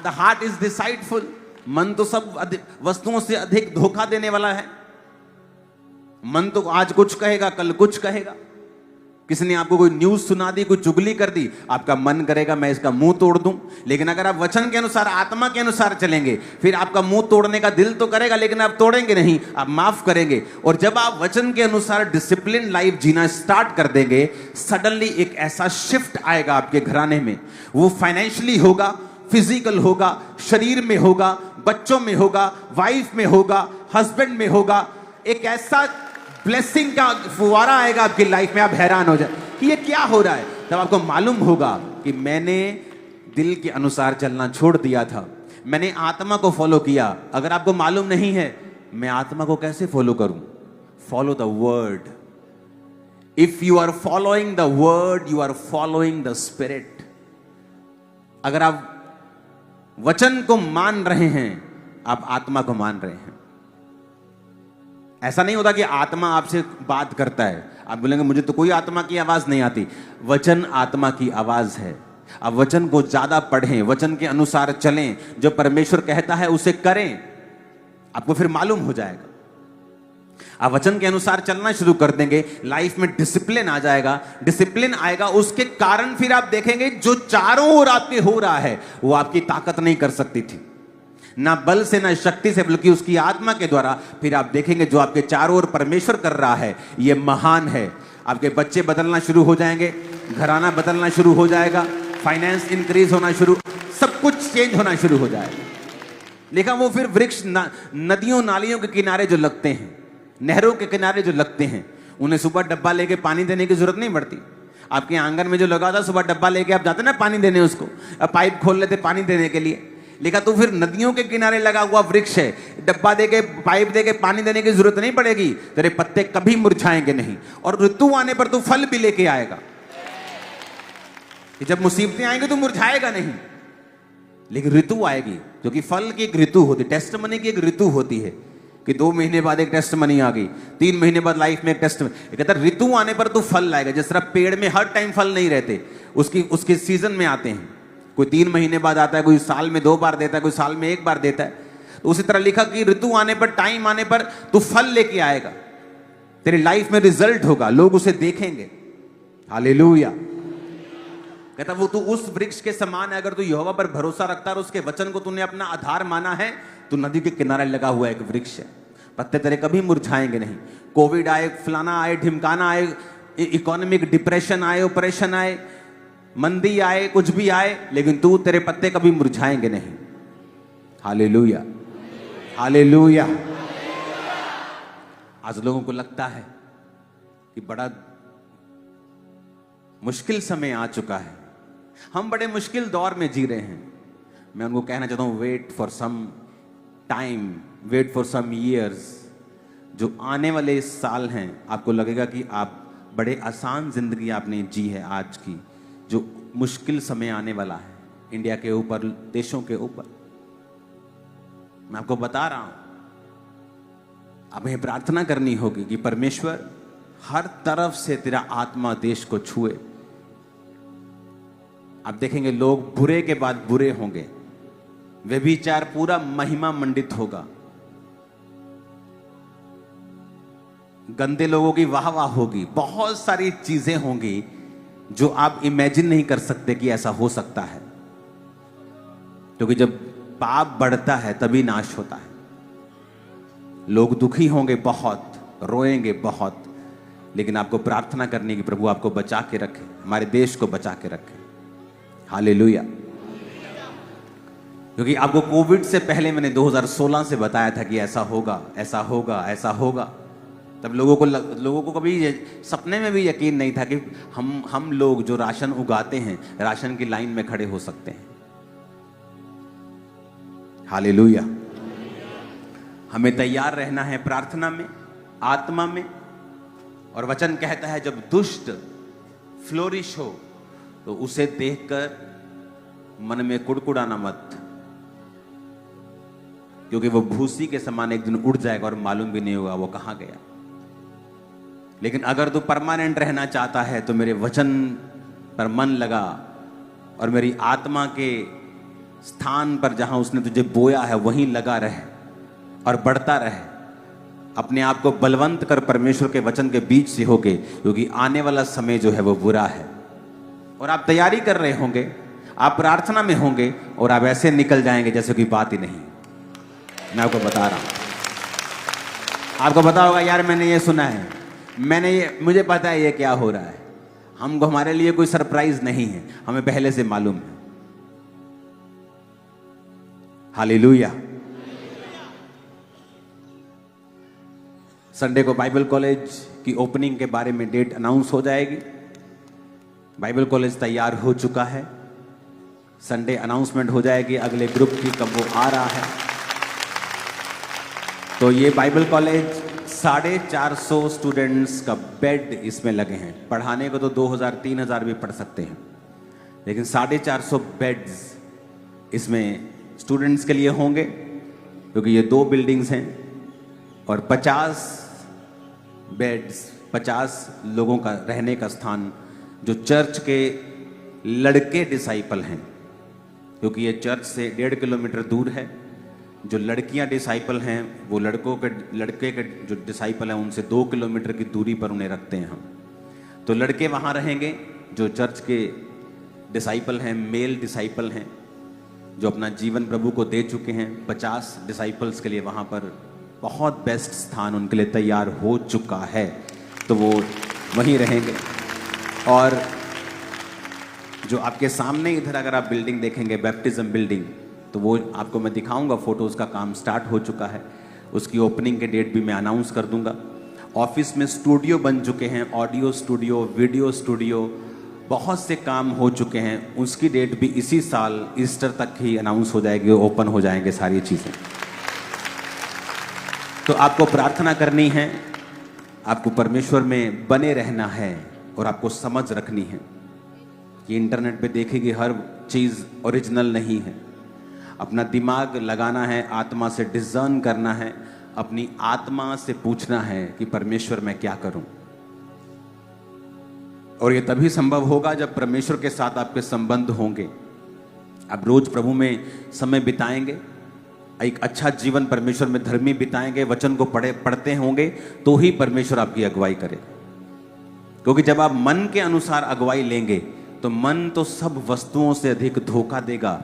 [SPEAKER 1] द हार्ट इज डिसाइडफुल। मन तो सब वस्तुओं से अधिक धोखा देने वाला है। मन तो आज कुछ कहेगा, कल कुछ कहेगा। किसी ने आपको कोई न्यूज सुना दी, कोई चुगली कर दी, आपका मन करेगा मैं इसका मुंह तोड़ दूं। लेकिन अगर आप वचन के अनुसार, आत्मा के अनुसार चलेंगे, फिर आपका मुंह तोड़ने का दिल तो करेगा, लेकिन आप तोड़ेंगे नहीं, आप माफ करेंगे। और जब आप वचन के अनुसार डिसिप्लिन लाइफ जीना स्टार्ट कर देंगे, सडनली एक ऐसा शिफ्ट आएगा आपके घराने में। वो फाइनेंशियली होगा, फिजिकल होगा, शरीर में होगा, बच्चों में होगा, वाइफ में होगा, हस्बैंड में होगा। एक ऐसा ब्लेसिंग का फुवारा आएगा आपकी लाइफ में, आप हैरान हो जाए कि ये क्या हो रहा है। तब आपको मालूम होगा कि मैंने दिल के अनुसार चलना छोड़ दिया था, मैंने आत्मा को फॉलो किया। अगर आपको मालूम नहीं है मैं आत्मा को कैसे फॉलो करूं, follow the word. If you are following the word, you are following the spirit. अगर आप वचन को मान रहे हैं, आप आत्मा को मान रहे हैं। ऐसा नहीं होता कि आत्मा आपसे बात करता है, आप बोलेंगे मुझे तो कोई आत्मा की आवाज नहीं आती। वचन आत्मा की आवाज है। आप वचन को ज्यादा पढ़ें, वचन के अनुसार चलें, जो परमेश्वर कहता है उसे करें, आपको फिर मालूम हो जाएगा। आप वचन के अनुसार चलना शुरू कर देंगे, लाइफ में डिसिप्लिन आ जाएगा। डिसिप्लिन आएगा, उसके कारण फिर आप देखेंगे जो चारों ओर आपके हो रहा है वो आपकी ताकत नहीं कर सकती थी, ना बल से ना शक्ति से, बल्कि उसकी आत्मा के द्वारा। फिर आप देखेंगे जो आपके चारों ओर परमेश्वर कर रहा है ये महान है। आपके बच्चे बदलना शुरू हो जाएंगे, घराना बदलना शुरू हो जाएगा, फाइनेंस इंक्रीज होना शुरू, सब कुछ चेंज होना शुरू हो जाएगा। लिखा वो फिर वृक्ष नदियों नालियों के किनारे जो लगते हैं, नहरों के किनारे जो लगते हैं, उन्हें सुबह डब्बा लेके पानी देने की जरूरत नहीं पड़ती। आपके आंगन में जो लगा था, सुबह डब्बा लेके आप जाते ना पानी देने, उसको पाइप खोल लेते पानी देने के लिए। लिखा तो फिर नदियों के किनारे लगा हुआ वृक्ष है, डब्बा देके पाइप देके पानी देने की जरूरत नहीं पड़ेगी, तेरे पत्ते कभी मुरझाएंगे नहीं, और ऋतु आने पर तू फल भी लेके आएगा। जब मुसीबतें आएंगी तो मुरझाएगा नहीं, लेकिन ऋतु आएगी, क्योंकि फल की एक ऋतु होती है, टेस्टमनी की एक ऋतु होती है कि 2 महीने बाद एक टेस्टमनी आ गई, 3 महीने बाद लाइफ में एक टेस्टमनी। कहता ऋतु आने पर तू फल लाएगा। जिस तरह पेड़ में हर टाइम फल नहीं रहते, उसके सीजन में आते हैं। कोई 3 महीने बाद आता है, कोई साल में 2 बार देता है, कोई साल में 1 बार देता है। तो उसी तरह लिखा कि ऋतु आने पर, टाइम आने पर तू फल लेके आएगा, तेरी लाइफ में रिजल्ट होगा, लोग उसे देखेंगे। हालेलुया। कहता वो तू उस वृक्ष के समान है। अगर तू यहोवा पर भरोसा रखता है और उसके वचन को तूने अपना आधार माना है, तो नदी के किनारे लगा हुआ एक वृक्ष है, पत्ते तेरे कभी मुरझाएंगे नहीं। कोविड आए, फलाना आए, ढिमकाना आए, इकोनॉमिक डिप्रेशन आए, ऑपरेशन आए, मंदी आए, कुछ भी आए, लेकिन तू, तेरे पत्ते कभी मुरझाएंगे नहीं। Hallelujah, hallelujah. आज लोगों को लगता है कि बड़ा मुश्किल समय आ चुका है, हम बड़े मुश्किल दौर में जी रहे हैं। मैं उनको कहना चाहता हूं, wait for some time, wait for some years. जो आने वाले साल हैं, आपको लगेगा कि आप बड़े आसान जिंदगी आपने जी है आज की। जो मुश्किल समय आने वाला है इंडिया के ऊपर, देशों के ऊपर, मैं आपको बता रहा हूं, हमें प्रार्थना करनी होगी कि परमेश्वर हर तरफ से तेरा आत्मा देश को छुए। आप देखेंगे लोग बुरे के बाद बुरे होंगे, व्यभिचार पूरा महिमा मंडित होगा, गंदे लोगों की वाह वाह होगी, बहुत सारी चीजें होंगी जो आप इमेजिन नहीं कर सकते कि ऐसा हो सकता है। क्योंकि जब पाप बढ़ता है तभी नाश होता है। लोग दुखी होंगे बहुत, रोएंगे बहुत, लेकिन आपको प्रार्थना करनी कि प्रभु आपको बचा के रखे, हमारे देश को बचा के रखे। हालेलुया। क्योंकि आपको कोविड से पहले मैंने 2016 से बताया था कि ऐसा होगा, ऐसा होगा, ऐसा होगा। तब लोगों को कभी सपने में भी यकीन नहीं था कि हम लोग जो राशन उगाते हैं राशन की लाइन में खड़े हो सकते हैं। हालेलुया। हमें तैयार रहना है प्रार्थना में, आत्मा में। और वचन कहता है जब दुष्ट फ्लोरिश हो तो उसे देखकर मन में कुड़कुड़ाना मत, क्योंकि वो भूसी के समान एक दिन उड़ जाएगा और मालूम भी नहीं होगा वो कहां गया। लेकिन अगर तू परमानेंट रहना चाहता है तो मेरे वचन पर मन लगा और मेरी आत्मा के स्थान पर जहां उसने तुझे बोया है वहीं लगा रहे और बढ़ता रहे। अपने आप को बलवंत कर परमेश्वर के वचन के बीच से होके, क्योंकि आने वाला समय जो है वो बुरा है। और आप तैयारी कर रहे होंगे, आप प्रार्थना में होंगे और आप ऐसे निकल जाएंगे जैसे कोई बात ही नहीं। मैं आपको बता रहा हूं, आपको पता होगा यार मैंने ये सुना है, मुझे पता है ये क्या हो रहा है। हमको, हमारे लिए कोई सरप्राइज नहीं है, हमें पहले से मालूम है। हालेलुया। संडे को बाइबल कॉलेज की ओपनिंग के बारे में डेट अनाउंस हो जाएगी। बाइबल कॉलेज तैयार हो चुका है, संडे अनाउंसमेंट हो जाएगी अगले ग्रुप की, कब वो आ रहा है। तो ये बाइबल कॉलेज 450 स्टूडेंट्स का बेड इसमें लगे हैं। पढ़ाने को तो 2000-3000 भी पढ़ सकते हैं, लेकिन 450 बेड्स इसमें स्टूडेंट्स के लिए होंगे, क्योंकि ये 2 बिल्डिंग्स हैं। और 50 बेड्स, 50 लोगों का रहने का स्थान, जो चर्च के लड़के डिसाइपल हैं, क्योंकि ये चर्च से 1.5 किलोमीटर दूर है। जो लड़कियां डिसाइपल हैं वो लड़के के जो डिसाइपल हैं उनसे 2 किलोमीटर की दूरी पर उन्हें रखते हैं हम। तो लड़के वहाँ रहेंगे जो चर्च के डिसाइपल हैं, मेल डिसाइपल हैं, जो अपना जीवन प्रभु को दे चुके हैं। 50 डिसाइपल्स के लिए वहाँ पर बहुत बेस्ट स्थान उनके लिए तैयार हो चुका है, तो वो वहीं रहेंगे। और जो आपके सामने इधर अगर आप बिल्डिंग देखेंगे, बैप्टिज्म बिल्डिंग, तो वो आपको मैं दिखाऊंगा फोटोज का काम स्टार्ट हो चुका है। उसकी ओपनिंग के डेट भी मैं अनाउंस कर दूंगा। ऑफिस में स्टूडियो बन चुके हैं, ऑडियो स्टूडियो, वीडियो स्टूडियो, बहुत से काम हो चुके हैं। उसकी डेट भी इसी साल ईस्टर तक ही अनाउंस हो जाएगी, ओपन हो जाएंगे सारी चीज़ें। तो आपको प्रार्थना करनी है, आपको परमेश्वर में बने रहना है और आपको समझ रखनी है कि इंटरनेट पे देखेगी हर चीज़ ओरिजिनल नहीं है। अपना दिमाग लगाना है, आत्मा से डिज़र्न करना है, अपनी आत्मा से पूछना है कि परमेश्वर मैं क्या करूं। और ये तभी संभव होगा जब परमेश्वर के साथ आपके संबंध होंगे। आप रोज प्रभु में समय बिताएंगे, एक अच्छा जीवन परमेश्वर में धर्मी बिताएंगे, वचन को पढ़ते होंगे, तो ही परमेश्वर आपकी अगुवाई करेगा। क्योंकि जब आप मन के अनुसार अगुवाई लेंगे तो मन तो सब वस्तुओं से अधिक धोखा देगा।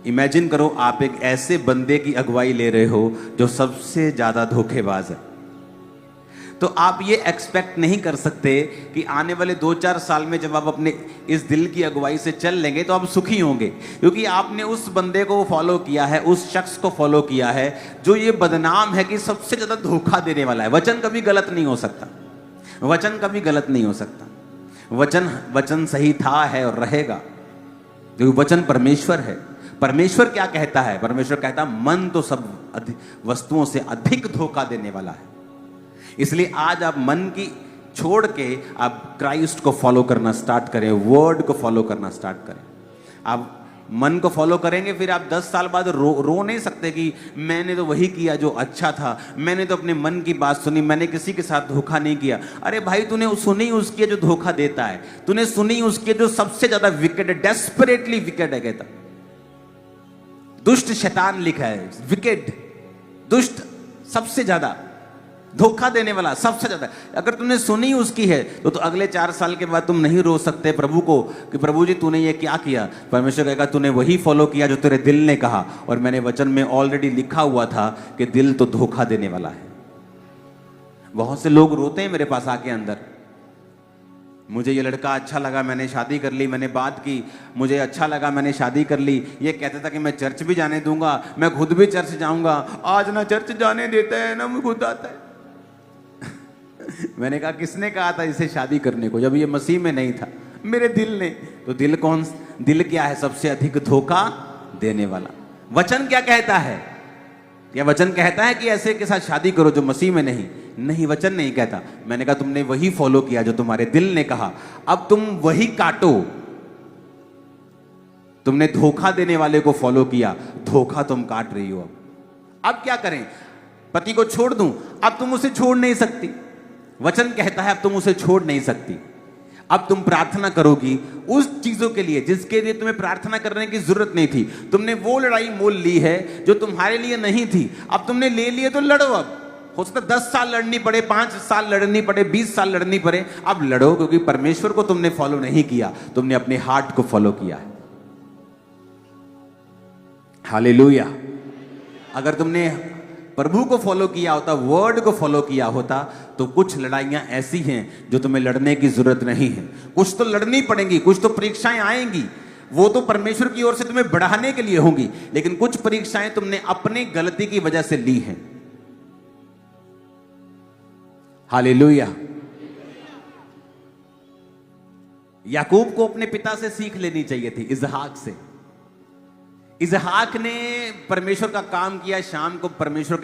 [SPEAKER 1] इमेजिन करो आप एक ऐसे बंदे की अगुवाई ले रहे हो जो सबसे ज्यादा धोखेबाज है। तो आप ये एक्सपेक्ट नहीं कर सकते कि आने वाले 2-4 साल में जब आप अपने इस दिल की अगुवाई से चल लेंगे तो आप सुखी होंगे, क्योंकि आपने उस बंदे को फॉलो किया है, उस शख्स को फॉलो किया है जो ये बदनाम है कि सबसे ज्यादा धोखा देने वाला है। वचन कभी गलत नहीं हो सकता, वचन कभी गलत नहीं हो सकता। वचन सही था, है और रहेगा, क्योंकि वचन परमेश्वर है। परमेश्वर क्या कहता है? परमेश्वर कहता है मन तो सब वस्तुओं से अधिक धोखा देने वाला है। इसलिए आज आप मन की छोड़ के आप क्राइस्ट को फॉलो करना स्टार्ट करें, वर्ड को फॉलो करना स्टार्ट करें। आप मन को फॉलो करेंगे, फिर आप 10 साल बाद रो नहीं सकते कि मैंने तो वही किया जो अच्छा था, मैंने तो अपने मन की बात सुनी, मैंने किसी के साथ धोखा नहीं किया। अरे भाई, तूने सुनी उसकी जो धोखा देता है, तूने सुनी उसके जो सबसे ज्यादा विकेट है, डेस्परेटली विकेट है, कहता दुष्ट शैतान लिखा है, विकेट, दुष्ट, सबसे ज्यादा धोखा देने वाला, सबसे ज्यादा। अगर तुमने सुनी उसकी है तो अगले 4 साल के बाद तुम नहीं रो सकते प्रभु को कि प्रभु जी तूने ये क्या किया। परमेश्वर कहेगा तूने वही फॉलो किया जो तेरे दिल ने कहा, और मैंने वचन में ऑलरेडी लिखा हुआ था कि दिल तो धोखा देने वाला है। बहुत से लोग रोते हैं मेरे पास आके अंदर, मुझे ये लड़का अच्छा लगा, मैंने शादी कर ली, मैंने बात की, मुझे अच्छा लगा, मैंने शादी कर ली। ये कहता था कि मैं चर्च भी जाने दूंगा, मैं खुद भी चर्च जाऊंगा, आज ना चर्च जाने देता है ना मैं खुद आता है। मैंने कहा किसने कहा था इसे शादी करने को, जब ये मसीह में नहीं था? मेरे दिल ने। तो दिल कौन, दिल क्या है? सबसे अधिक धोखा देने वाला। वचन क्या कहता है? क्या वचन कहता है कि ऐसे के साथ शादी करो जो मसीह में नहीं? नहीं, वचन नहीं कहता। मैंने कहा तुमने वही फॉलो किया जो तुम्हारे दिल ने कहा, अब तुम वही काटो। तुमने धोखा देने वाले को फॉलो किया, धोखा तुम काट रही हो। अब क्या करें? पति को छोड़ दूं? अब तुम उसे छोड़ नहीं सकती। वचन कहता है अब तुम उसे छोड़ नहीं सकती। अब तुम प्रार्थना करोगी उस चीजों के लिए जिसके लिए तुम्हें प्रार्थना करने की जरूरत नहीं थी। तुमने वो लड़ाई मोल ली है जो तुम्हारे लिए नहीं थी, अब तुमने ले लिए तो लड़ो। अब हो सकता 10 साल लड़नी पड़े, 5 साल लड़नी पड़े, 20 साल लड़नी पड़े, अब लड़ो, क्योंकि परमेश्वर को तुमने फॉलो नहीं किया, तुमने अपने हार्ट को फॉलो किया है। हालेलुया। अगर तुमने प्रभु को फॉलो किया होता, वर्ड को फॉलो किया होता, तो कुछ लड़ाइयां ऐसी हैं जो तुम्हें लड़ने की जरूरत नहीं है। कुछ तो लड़नी पड़ेंगी, कुछ तो परीक्षाएं आएंगी, वो तो परमेश्वर की ओर से तुम्हें बढ़ाने के लिए होंगी, लेकिन कुछ परीक्षाएं तुमने अपनी गलती की वजह से ली हैं। हालेलुया। याकूब को अपने पिता से सीख लेनी चाहिए थी, इसहाक से। इसहाक ने परमेश्वर का काम किया, शाम को परमेश्वर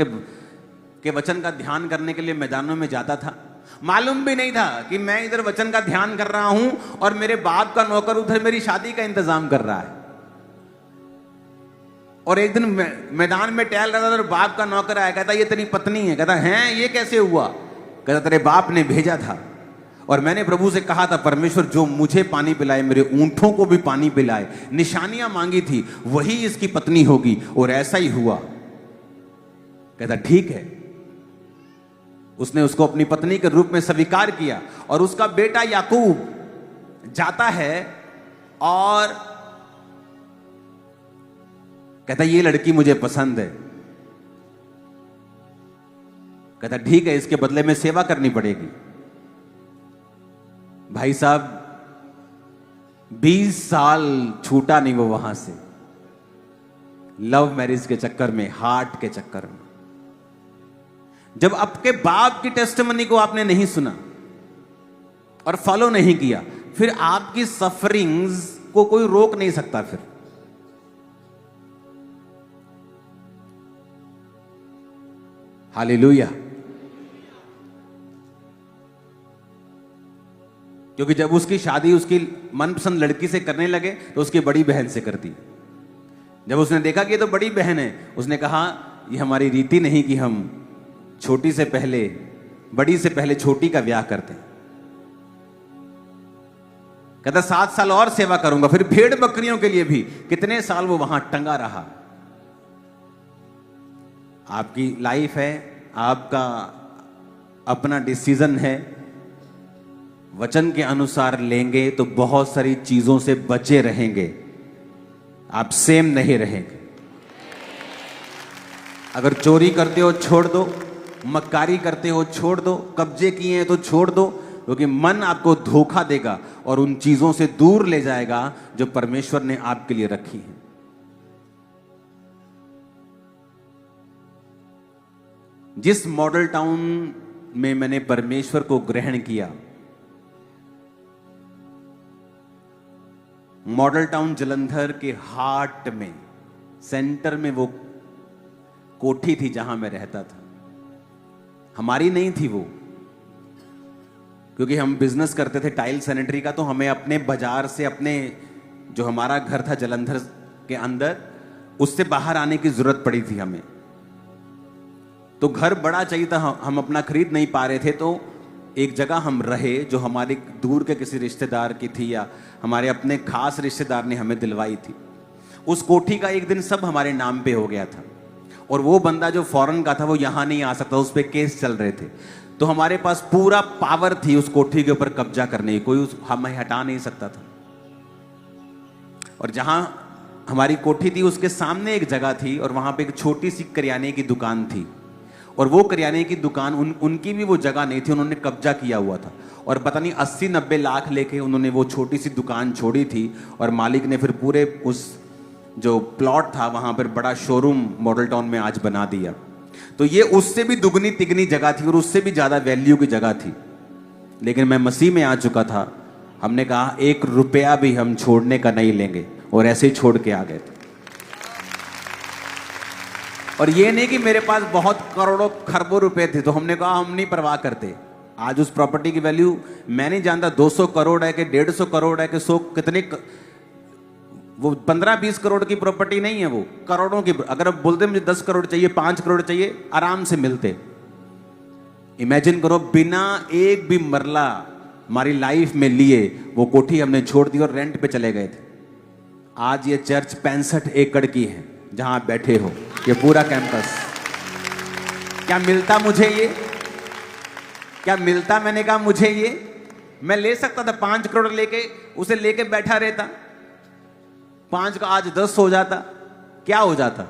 [SPEAKER 1] के वचन का ध्यान करने के लिए मैदानों में जाता था। मालूम भी नहीं था कि मैं इधर वचन का ध्यान कर रहा हूं और मेरे बाप का नौकर उधर मेरी शादी का इंतजाम कर रहा है। और एक दिन मैदान में टहल रहा था और बाप का नौकर आया, कहता ये तेरी पत्नी है। कहता है, ये कैसे हुआ? कहता तेरे बाप ने भेजा था और मैंने प्रभु से कहा था परमेश्वर जो मुझे पानी पिलाए मेरे ऊंटों को भी पानी पिलाए। निशानियां मांगी थी, वही इसकी पत्नी होगी, और ऐसा ही हुआ। कहता ठीक है। उसने उसको अपनी पत्नी के रूप में स्वीकार किया और उसका बेटा याकूब जाता है और कहता ये लड़की मुझे पसंद है। कहता ठीक है, इसके बदले में सेवा करनी पड़ेगी। भाई साहब 20 साल छूटा नहीं वो वहां से, लव मैरिज के चक्कर में, हार्ट के चक्कर में। जब आपके बाप की टेस्टिमनी को आपने नहीं सुना और फॉलो नहीं किया, फिर आपकी सफरिंग्स को कोई रोक नहीं सकता। फिर हालेलुया। क्योंकि जब उसकी शादी उसकी मनपसंद लड़की से करने लगे तो उसकी बड़ी बहन से करती। जब उसने देखा कि ये तो बड़ी बहन है, उसने कहा ये हमारी रीति नहीं कि हम छोटी से पहले, बड़ी से पहले छोटी का ब्याह करते हैं। कहता 7 साल और सेवा करूंगा। फिर भेड़ बकरियों के लिए भी कितने साल वो वहां टंगा रहा। आपकी लाइफ है, आपका अपना डिसीजन है। वचन के अनुसार लेंगे तो बहुत सारी चीजों से बचे रहेंगे, आप सेम नहीं रहेंगे। अगर चोरी करते हो छोड़ दो, मक्कारी करते हो छोड़ दो, कब्जे किए हैं तो छोड़ दो, क्योंकि मन आपको धोखा देगा और उन चीजों से दूर ले जाएगा जो परमेश्वर ने आपके लिए रखी है। जिस मॉडल टाउन में मैंने परमेश्वर को ग्रहण किया, मॉडल टाउन जलंधर के हार्ट में, सेंटर में वो कोठी थी जहां मैं रहता था। हमारी नहीं थी वो, क्योंकि हम बिजनेस करते थे टाइल सैनिटरी का, तो हमें अपने बाजार से, अपने जो हमारा घर था जलंधर के अंदर, उससे बाहर आने की जरूरत पड़ी थी हमें। तो घर बड़ा चाहिए था, हम अपना खरीद नहीं पा रहे थे, तो एक जगह हम रहे जो हमारे दूर के किसी रिश्तेदार की थी या हमारे अपने खास रिश्तेदार ने हमें दिलवाई थी। उस कोठी का एक दिन सब हमारे नाम पे हो गया था, और वो बंदा जो फॉरेन का था वो यहाँ नहीं आ सकता, उस पर केस चल रहे थे। तो हमारे पास पूरा पावर थी उस कोठी के ऊपर कब्जा करने की, कोई हमें हटा नहीं सकता था। और जहां हमारी कोठी थी उसके सामने एक जगह थी, और वहां पे एक छोटी सी करियाने की दुकान थी, और वो करियाने की दुकान उनकी भी वो जगह नहीं थी, उन्होंने कब्जा किया हुआ था। और पता नहीं 80-90 लाख लेके उन्होंने वो छोटी सी दुकान छोड़ी थी, और मालिक ने फिर पूरे उस जो प्लॉट था वहां पर बड़ा शोरूम मॉडल टाउन में आज बना दिया। तो ये उससे भी दुगनी तिगनी जगह थी और उससे भी ज्यादा वैल्यू की जगह थी। लेकिन मैं मसीह में आ चुका था, हमने कहा 1 रुपया भी हम छोड़ने का नहीं लेंगे, और ऐसे ही छोड़ के आ गए थे। और ये नहीं कि मेरे पास बहुत करोड़ों खरबों रुपए थे, तो हमने कहा हम नहीं परवाह करते। आज उस प्रॉपर्टी की वैल्यू मैं नहीं जानता 200 करोड़ है कि 150 करोड़ है कि 100 कितने, वो 15-20 करोड़ की प्रॉपर्टी नहीं है, वो करोड़ों की। अगर आप बोलते मुझे 10 करोड़ चाहिए, 5 करोड़ चाहिए, आराम से मिलते। इमेजिन करो, बिना एक भी मरला हमारी लाइफ में लिए वो कोठी हमने छोड़ दी और रेंट पे चले गए थे। आज ये चर्च 65 एकड़ की है जहां आप बैठे हो, ये पूरा कैंपस। क्या मिलता मुझे ये? क्या मिलता? मैंने कहा मुझे ये, मैं ले सकता था 5 करोड़ लेके, उसे लेके बैठा रहता, 5 का आज 10 हो जाता, क्या हो जाता।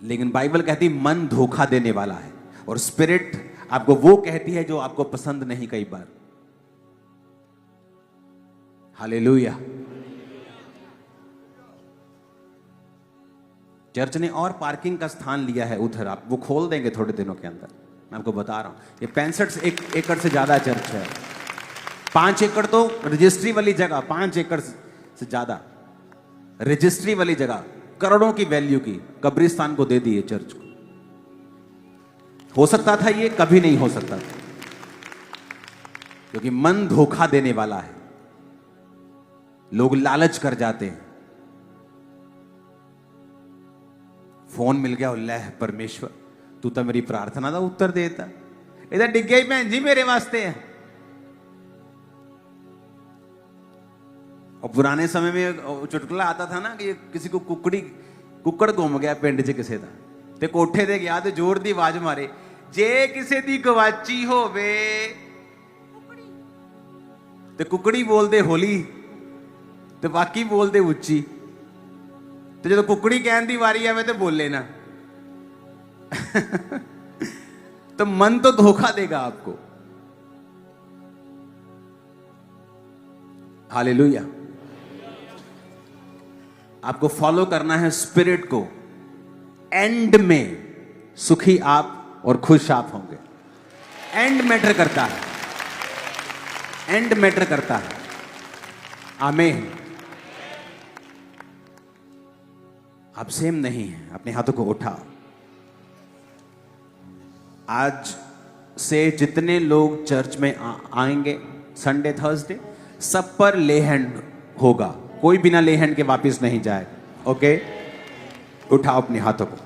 [SPEAKER 1] लेकिन बाइबल कहती मन धोखा देने वाला है, और स्पिरिट आपको वो कहती है जो आपको पसंद नहीं कई बार। हालेलुया। चर्च ने और पार्किंग का स्थान लिया है उधर, आप वो खोल देंगे थोड़े दिनों के अंदर, मैं आपको बता रहा हूं। ये 65 एकड़ से ज्यादा चर्च है। 5 एकड़ तो रजिस्ट्री वाली जगह, 5 एकड़ से ज्यादा रजिस्ट्री वाली जगह, करोड़ों की वैल्यू की, कब्रिस्तान को दे दी है चर्च को। हो सकता था ये? कभी नहीं हो सकता था, क्योंकि मन धोखा देने वाला है। लोग लालच कर जाते हैं। फोन मिल गया, ले परमेश्वर तू तो मेरी प्रार्थना का उत्तर देता, इधर डिग गई भैन जी मेरे वास्ते है। और पुराने समय में चुटकुला आता था ना कि किसी को कुक्कड़ घुम गया पिंड च किसी का, ते कोठे ते गया ते जोर दी आवाज मारे, जे किसी दी गवाची होवे ते कुकड़ी बोलते होली ते बाकी बोलते उच्ची, तो जो कुकड़ी कहन दी वारी आवे तो बोले ना। तो मन तो धोखा देगा आपको। हालेलुया। आपको फॉलो करना है स्पिरिट को। एंड में सुखी आप और खुश आप होंगे। एंड मैटर करता है, एंड मैटर करता है। आमीन। आप सेम नहीं हैं। अपने हाथों को उठाओ। आज से जितने लोग चर्च में आएंगे संडे थर्सडे, सब पर ले हैंड होगा, कोई बिना ले हैंड के वापस नहीं जाएगा। ओके, उठाओ अपने हाथों को।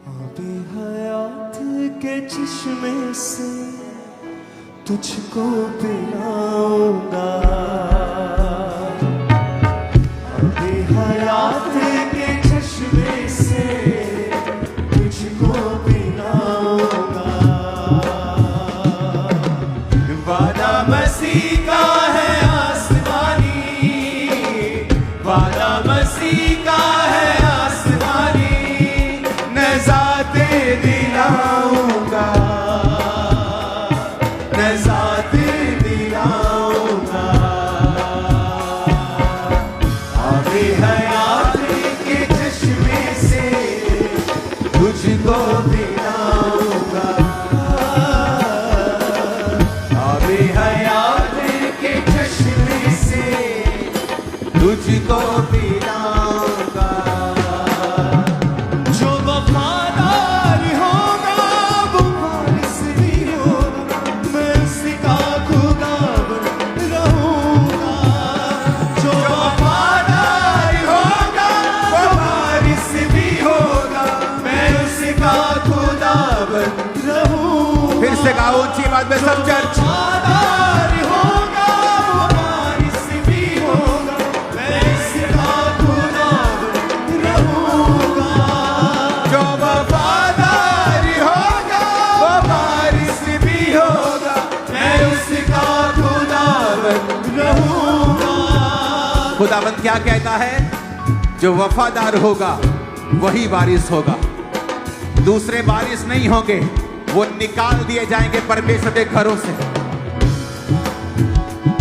[SPEAKER 2] आबे हयात के चश्मे से तुझको पिलाऊंगा, आबे हयात के चश्मे से तुझको पिलाऊंगा। वादा मसीह का है आसमानी, वादा मसीह का है आसमानी, नज़ाते दिलाऊंगा, नज़ाते दिलाऊंगा।
[SPEAKER 1] से गाओ ऊंची आवाज में सब चर्च।
[SPEAKER 2] वफादार होगा वो वारिस भी होगा, मैं इसका खुदाबंद रहूंगा। जो वफादार होगा वो वारिस भी होगा, मैं उसका खुदाबंद रहूंगा।
[SPEAKER 1] खुदाबंद क्या कहता है? जो वफादार होगा वही वारिस होगा, दूसरे वारिस नहीं होंगे, वो निकाल दिए जाएंगे परमेश्वर के घरों से।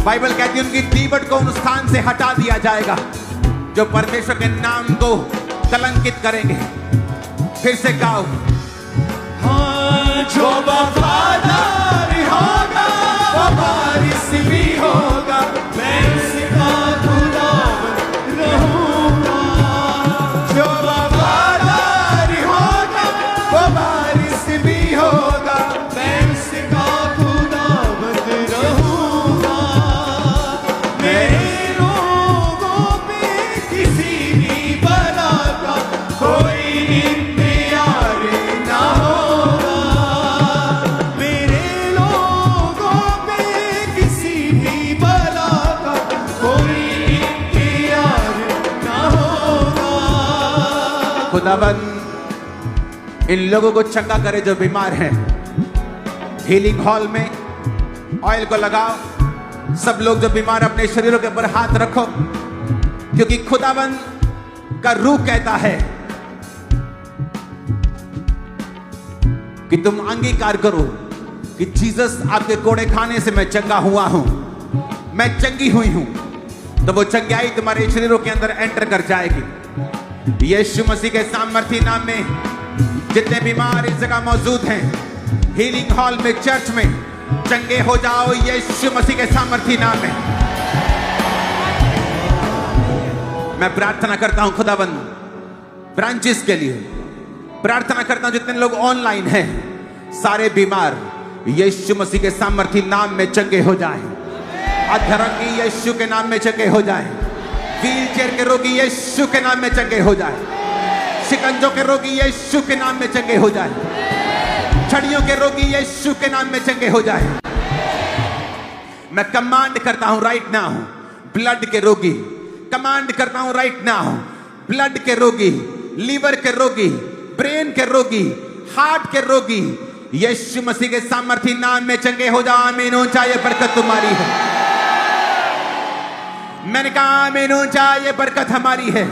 [SPEAKER 1] बाइबल कहती है उनकी दीवट को उस स्थान से हटा दिया जाएगा जो परमेश्वर के नाम को कलंकित करेंगे। फिर से गाओ।
[SPEAKER 2] हाँ, जो वफादार होगा वो वारिस भी होगा, मैं उसका खुदाबंद रहूंगा। जो वफादार होगा वो वारिस भी होगा, मैं उसका खुदाबंद रहूंगा। मेरे लोगों पे किसी भी बला का कोई इंतजार ना होगा। मेरे लोगों पे किसी भी बला का कोई इंतजार ना होगा।
[SPEAKER 1] खुदाबंद इन लोगों को चंगा करे जो बीमार हैं। हीलिंग हॉल में ऑयल को लगाओ। सब लोग जो बीमार अपने शरीरों के ऊपर हाथ रखो, क्योंकि खुदाबंद का रूह कहता है कि तुम अंगीकार करो कि जीसस आपके कोड़े खाने से मैं चंगा हुआ हूं, मैं चंगी हुई हूं। तो वो चंगाई तुम्हारे शरीरों के अंदर एंटर कर जाएगी। यीशु मसीह के सामर्थी नाम में जितने बीमार इस जगह मौजूद हैं, हीलिंग हॉल में, चर्च में, चंगे हो जाओ यीशु मसीह के सामर्थी नाम में। मैं प्रार्थना करता हूं खुदाबंद ब्रांचेस के लिए, प्रार्थना करता हूं जितने लोग ऑनलाइन हैं, सारे बीमार यीशु मसीह के सामर्थी नाम में चंगे हो जाएं। अधरंगी यीशु के नाम में चंगे हो जाएं। व्हील चेयर के रोगी यीशु के नाम में चंगे हो जाएं। शिकंजों के रोगी यीशु के नाम में चंगे हो जाएं। छड़ियों के रोगी यीशु के नाम में चंगे हो जाएं। मैं कमांड करता हूं राइट नाउ, ब्लड के रोगी, कमांड करता हूं राइट नाउ, ब्लड के रोगी, लीवर के रोगी, ब्रेन के रोगी, हार्ट के रोगी, यीशु मसीह के सामर्थी नाम में चंगे हो जाओ। आमीन। ऊंचा ये बरकत तुम्हारी है। मैंने कहा आमीन। ऊंचा ये बरकत हमारी है।